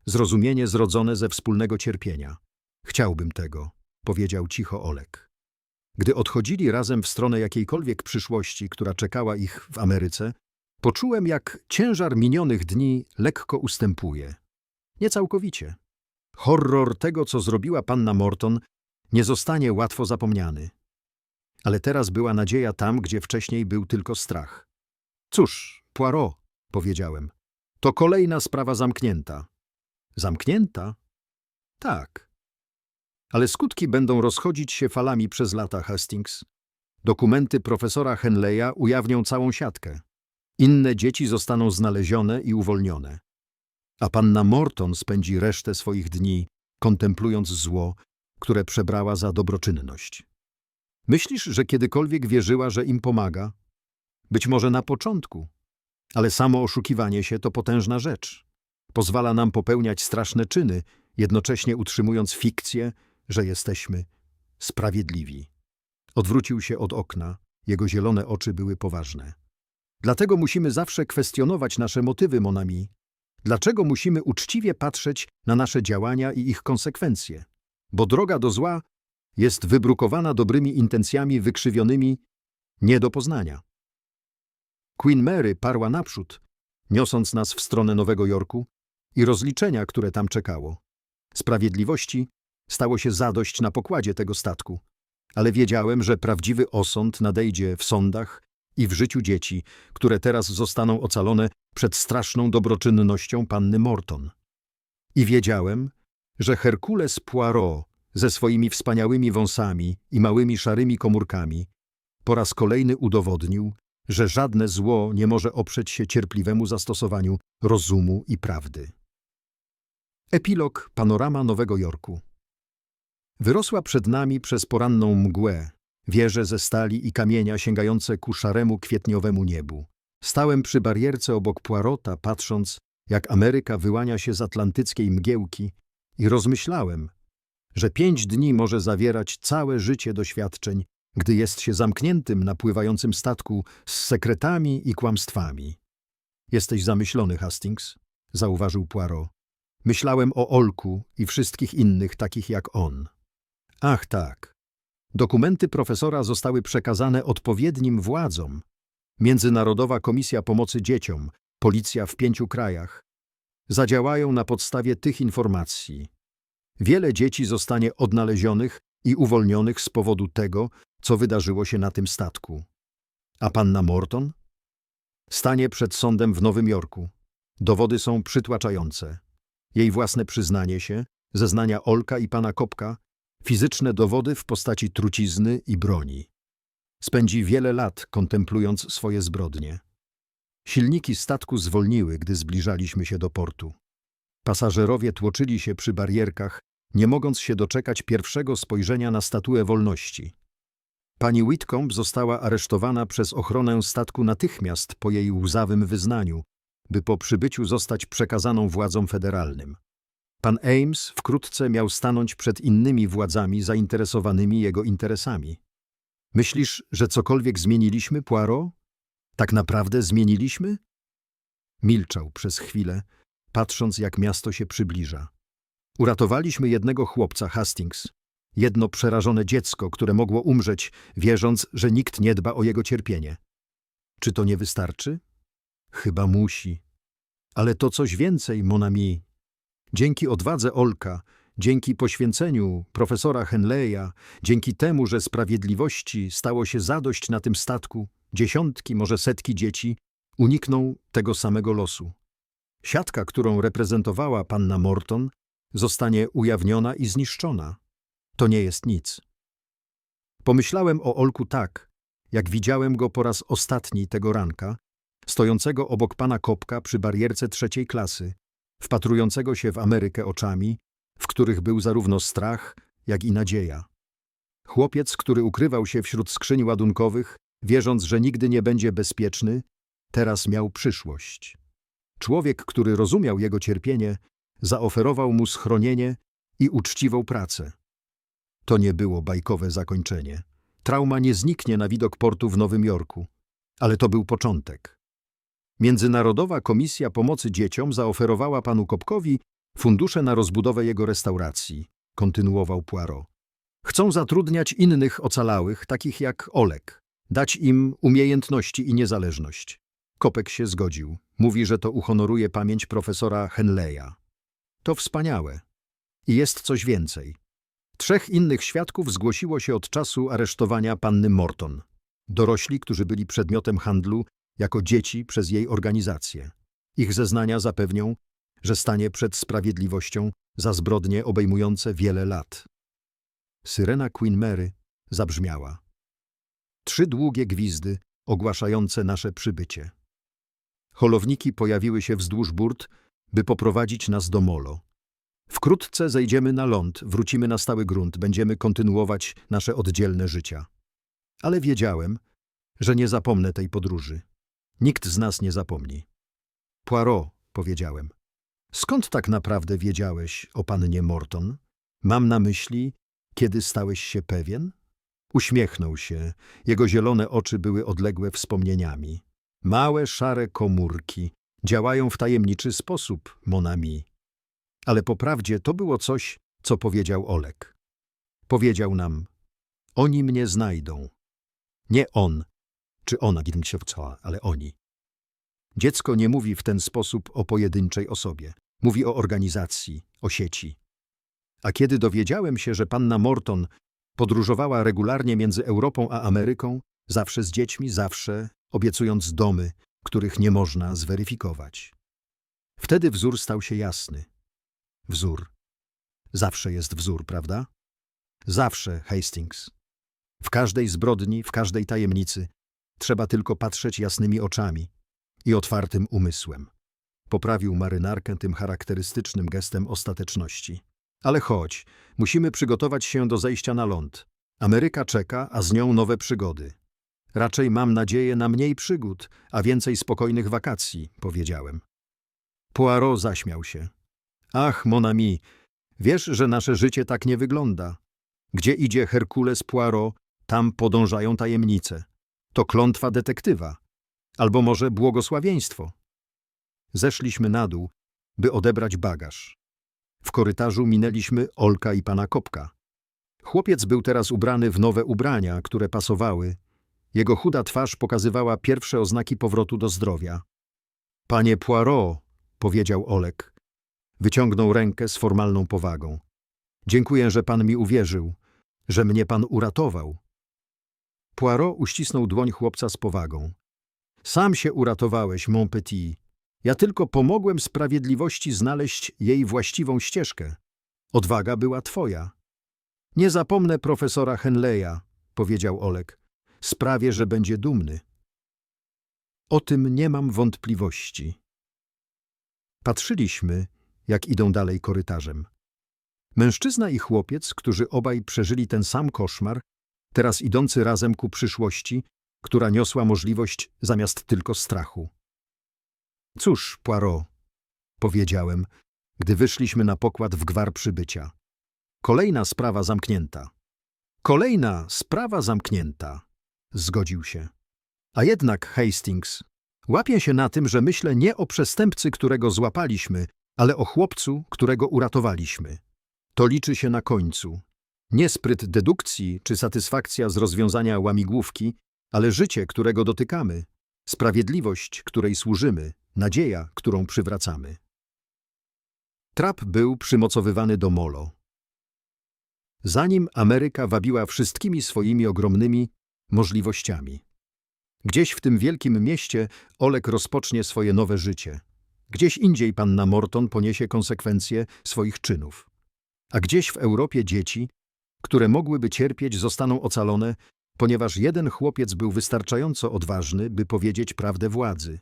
zrozumienie zrodzone ze wspólnego cierpienia. Chciałbym tego, powiedział cicho Olek. Gdy odchodzili razem w stronę jakiejkolwiek przyszłości, która czekała ich w Ameryce, poczułem, jak ciężar minionych dni lekko ustępuje. Nie całkowicie. Horror tego, co zrobiła panna Morton, nie zostanie łatwo zapomniany. Ale teraz była nadzieja tam, gdzie wcześniej był tylko strach. Cóż, Poirot, powiedziałem, to kolejna sprawa zamknięta. Zamknięta? Tak. Ale skutki będą rozchodzić się falami przez lata, Hastings. Dokumenty profesora Henleya ujawnią całą siatkę. Inne dzieci zostaną znalezione i uwolnione. A panna Morton spędzi resztę swoich dni, kontemplując zło, które przebrała za dobroczynność. Myślisz, że kiedykolwiek wierzyła, że im pomaga? Być może na początku. Ale samo oszukiwanie się to potężna rzecz. Pozwala nam popełniać straszne czyny, jednocześnie utrzymując fikcję, że jesteśmy sprawiedliwi. Odwrócił się od okna, jego zielone oczy były poważne. Dlatego musimy zawsze kwestionować nasze motywy, mon ami. Dlaczego musimy uczciwie patrzeć na nasze działania i ich konsekwencje? Bo droga do zła jest wybrukowana dobrymi intencjami wykrzywionymi nie do poznania. Queen Mary parła naprzód, niosąc nas w stronę Nowego Jorku i rozliczenia, które tam czekało. Sprawiedliwości stało się zadość na pokładzie tego statku, ale wiedziałem, że prawdziwy osąd nadejdzie w sądach i w życiu dzieci, które teraz zostaną ocalone przed straszną dobroczynnością panny Morton. I wiedziałem, że Hercule Poirot ze swoimi wspaniałymi wąsami i małymi szarymi komórkami po raz kolejny udowodnił, że żadne zło nie może oprzeć się cierpliwemu zastosowaniu rozumu i prawdy. Epilog panorama Nowego Jorku. Wyrosła przed nami przez poranną mgłę, wieże ze stali i kamienia sięgające ku szaremu kwietniowemu niebu. Stałem przy barierce obok Poirota, patrząc, jak Ameryka wyłania się z atlantyckiej mgiełki i rozmyślałem, że 5 dni może zawierać całe życie doświadczeń, gdy jest się zamkniętym na pływającym statku z sekretami i kłamstwami. Jesteś zamyślony, Hastings, zauważył Poirot. Myślałem o Olku i wszystkich innych takich jak on. Ach tak. Dokumenty profesora zostały przekazane odpowiednim władzom. Międzynarodowa Komisja Pomocy Dzieciom, policja w 5 krajach. Zadziałają na podstawie tych informacji. Wiele dzieci zostanie odnalezionych i uwolnionych z powodu tego, co wydarzyło się na tym statku. A panna Morton? Stanie przed sądem w Nowym Jorku. Dowody są przytłaczające. Jej własne przyznanie się, zeznania Olka i pana Kopka, fizyczne dowody w postaci trucizny i broni. Spędzi wiele lat, kontemplując swoje zbrodnie. Silniki statku zwolniły, gdy zbliżaliśmy się do portu. Pasażerowie tłoczyli się przy barierkach, nie mogąc się doczekać pierwszego spojrzenia na statuę wolności. Pani Whitcomb została aresztowana przez ochronę statku natychmiast po jej łzawym wyznaniu, by po przybyciu zostać przekazaną władzom federalnym. Pan Ames wkrótce miał stanąć przed innymi władzami zainteresowanymi jego interesami. Myślisz, że cokolwiek zmieniliśmy, Poirot? Tak naprawdę zmieniliśmy? Milczał przez chwilę, patrząc, jak miasto się przybliża. Uratowaliśmy jednego chłopca, Hastings. Jedno przerażone dziecko, które mogło umrzeć, wierząc, że nikt nie dba o jego cierpienie. Czy to nie wystarczy? Chyba musi. Ale to coś więcej, mon ami. Dzięki odwadze Olka, dzięki poświęceniu profesora Henleya, dzięki temu, że sprawiedliwości stało się zadość na tym statku, dziesiątki, może setki dzieci unikną tego samego losu. Siatka, którą reprezentowała panna Morton, zostanie ujawniona i zniszczona. To nie jest nic. Pomyślałem o Olku tak, jak widziałem go po raz ostatni tego ranka, stojącego obok pana Kopka przy barierce 3. klasy, wpatrującego się w Amerykę oczami, w których był zarówno strach, jak i nadzieja. Chłopiec, który ukrywał się wśród skrzyń ładunkowych, wierząc, że nigdy nie będzie bezpieczny, teraz miał przyszłość. Człowiek, który rozumiał jego cierpienie, zaoferował mu schronienie i uczciwą pracę. To nie było bajkowe zakończenie. Trauma nie zniknie na widok portu w Nowym Jorku. Ale to był początek. Międzynarodowa Komisja Pomocy Dzieciom zaoferowała panu Kopkowi fundusze na rozbudowę jego restauracji, kontynuował Poirot. Chcą zatrudniać innych ocalałych, takich jak Oleg, dać im umiejętności i niezależność. Kopek się zgodził. Mówi, że to uhonoruje pamięć profesora Henleya. To wspaniałe. I jest coś więcej. 3 innych świadków zgłosiło się od czasu aresztowania panny Morton. Dorośli, którzy byli przedmiotem handlu jako dzieci przez jej organizację. Ich zeznania zapewnią, że stanie przed sprawiedliwością za zbrodnie obejmujące wiele lat. Syrena Queen Mary zabrzmiała. 3 długie gwizdy ogłaszające nasze przybycie. Holowniki pojawiły się wzdłuż burt, by poprowadzić nas do molo. Wkrótce zejdziemy na ląd, wrócimy na stały grunt, będziemy kontynuować nasze oddzielne życia. Ale wiedziałem, że nie zapomnę tej podróży. Nikt z nas nie zapomni. Poirot, powiedziałem. Skąd tak naprawdę wiedziałeś o pannie Morton? Mam na myśli, kiedy stałeś się pewien? Uśmiechnął się. Jego zielone oczy były odległe wspomnieniami. Małe, szare komórki działają w tajemniczy sposób, mon ami. Ale po prawdzie to było coś, co powiedział Oleg. Powiedział nam, oni mnie znajdą. Nie on, czy ona, ale oni. Dziecko nie mówi w ten sposób o pojedynczej osobie. Mówi o organizacji, o sieci. A kiedy dowiedziałem się, że panna Morton podróżowała regularnie między Europą a Ameryką, zawsze z dziećmi, zawsze obiecując domy, których nie można zweryfikować. Wtedy wzór stał się jasny. Wzór. Zawsze jest wzór, prawda? Zawsze, Hastings. W każdej zbrodni, w każdej tajemnicy trzeba tylko patrzeć jasnymi oczami i otwartym umysłem. Poprawił marynarkę tym charakterystycznym gestem ostateczności. Ale chodź, musimy przygotować się do zejścia na ląd. Ameryka czeka, a z nią nowe przygody. Raczej mam nadzieję na mniej przygód, a więcej spokojnych wakacji, powiedziałem. Poirot zaśmiał się. Ach, mon ami, wiesz, że nasze życie tak nie wygląda. Gdzie idzie Hercule Poirot, tam podążają tajemnice. To klątwa detektywa. Albo może błogosławieństwo. Zeszliśmy na dół, by odebrać bagaż. W korytarzu minęliśmy Olka i pana Kopka. Chłopiec był teraz ubrany w nowe ubrania, które pasowały. Jego chuda twarz pokazywała pierwsze oznaki powrotu do zdrowia. Panie Poirot, powiedział Oleg. Wyciągnął rękę z formalną powagą. Dziękuję, że pan mi uwierzył, że mnie pan uratował. Poirot uścisnął dłoń chłopca z powagą. Sam się uratowałeś, mon petit. Ja tylko pomogłem sprawiedliwości znaleźć jej właściwą ścieżkę. Odwaga była twoja. Nie zapomnę profesora Henleya, powiedział Oleg. Sprawię, że będzie dumny. O tym nie mam wątpliwości. Patrzyliśmy, jak idą dalej korytarzem. Mężczyzna i chłopiec, którzy obaj przeżyli ten sam koszmar, teraz idący razem ku przyszłości, która niosła możliwość zamiast tylko strachu. Cóż, Poirot, powiedziałem, gdy wyszliśmy na pokład w gwar przybycia. Kolejna sprawa zamknięta. Kolejna sprawa zamknięta, zgodził się. A jednak, Hastings, łapię się na tym, że myślę nie o przestępcy, którego złapaliśmy, ale o chłopcu, którego uratowaliśmy. To liczy się na końcu. Nie spryt dedukcji czy satysfakcja z rozwiązania łamigłówki, ale życie, którego dotykamy, sprawiedliwość, której służymy, nadzieja, którą przywracamy. Trap był przymocowywany do molo. Zanim Ameryka wabiła wszystkimi swoimi ogromnymi możliwościami. Gdzieś w tym wielkim mieście Oleg rozpocznie swoje nowe życie. Gdzieś indziej panna Morton poniesie konsekwencje swoich czynów. A gdzieś w Europie dzieci, które mogłyby cierpieć, zostaną ocalone, ponieważ jeden chłopiec był wystarczająco odważny, by powiedzieć prawdę władzy.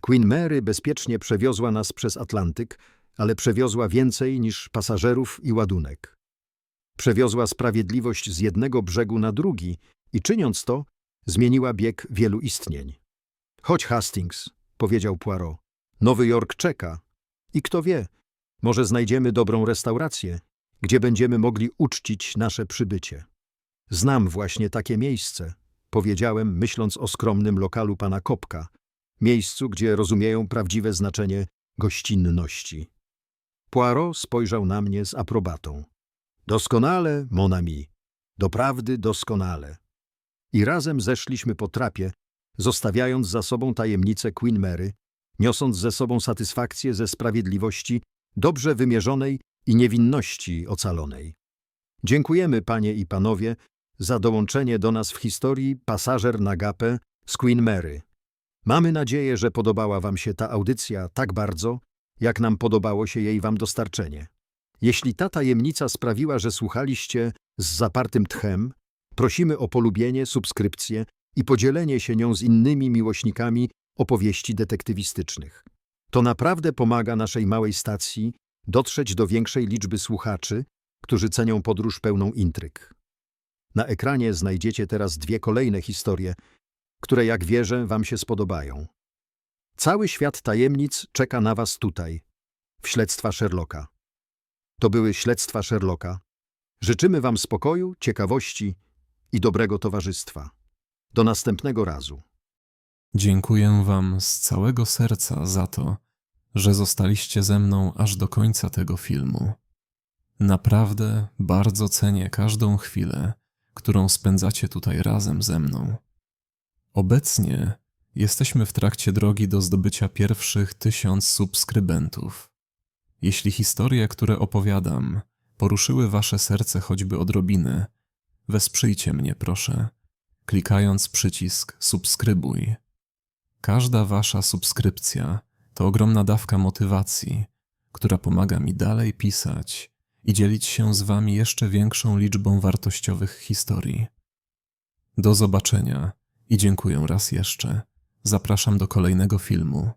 Queen Mary bezpiecznie przewiozła nas przez Atlantyk, ale przewiozła więcej niż pasażerów i ładunek. Przewiozła sprawiedliwość z jednego brzegu na drugi i czyniąc to, zmieniła bieg wielu istnień. Chodź, Hastings, powiedział Poirot. Nowy Jork czeka. I kto wie, może znajdziemy dobrą restaurację gdzie będziemy mogli uczcić nasze przybycie. Znam właśnie takie miejsce, powiedziałem, myśląc o skromnym lokalu pana Kopka, miejscu, gdzie rozumieją prawdziwe znaczenie gościnności. Poirot spojrzał na mnie z aprobatą. Doskonale, mon ami, doprawdy doskonale. I razem zeszliśmy po trapie, zostawiając za sobą tajemnicę Queen Mary, niosąc ze sobą satysfakcję ze sprawiedliwości dobrze wymierzonej i niewinności ocalonej. Dziękujemy, panie i panowie, za dołączenie do nas w historii Pasażer na Gapę z Queen Mary. Mamy nadzieję, że podobała wam się ta audycja tak bardzo, jak nam podobało się jej wam dostarczenie. Jeśli ta tajemnica sprawiła, że słuchaliście z zapartym tchem, prosimy o polubienie, subskrypcję i podzielenie się nią z innymi miłośnikami opowieści detektywistycznych. To naprawdę pomaga naszej małej stacji dotrzeć do większej liczby słuchaczy, którzy cenią podróż pełną intryg. Na ekranie znajdziecie teraz 2 kolejne historie, które, jak wierzę, wam się spodobają. Cały świat tajemnic czeka na was tutaj, w śledztwa Sherlocka. To były śledztwa Sherlocka. Życzymy wam spokoju, ciekawości i dobrego towarzystwa. Do następnego razu. Dziękuję wam z całego serca za to, że zostaliście ze mną aż do końca tego filmu. Naprawdę bardzo cenię każdą chwilę, którą spędzacie tutaj razem ze mną. Obecnie jesteśmy w trakcie drogi do zdobycia pierwszych 1000 subskrybentów. Jeśli historie, które opowiadam, poruszyły wasze serce choćby odrobinę, wesprzyjcie mnie proszę, klikając przycisk subskrybuj. Każda wasza subskrypcja to ogromna dawka motywacji, która pomaga mi dalej pisać i dzielić się z wami jeszcze większą liczbą wartościowych historii. Do zobaczenia i dziękuję raz jeszcze. Zapraszam do kolejnego filmu.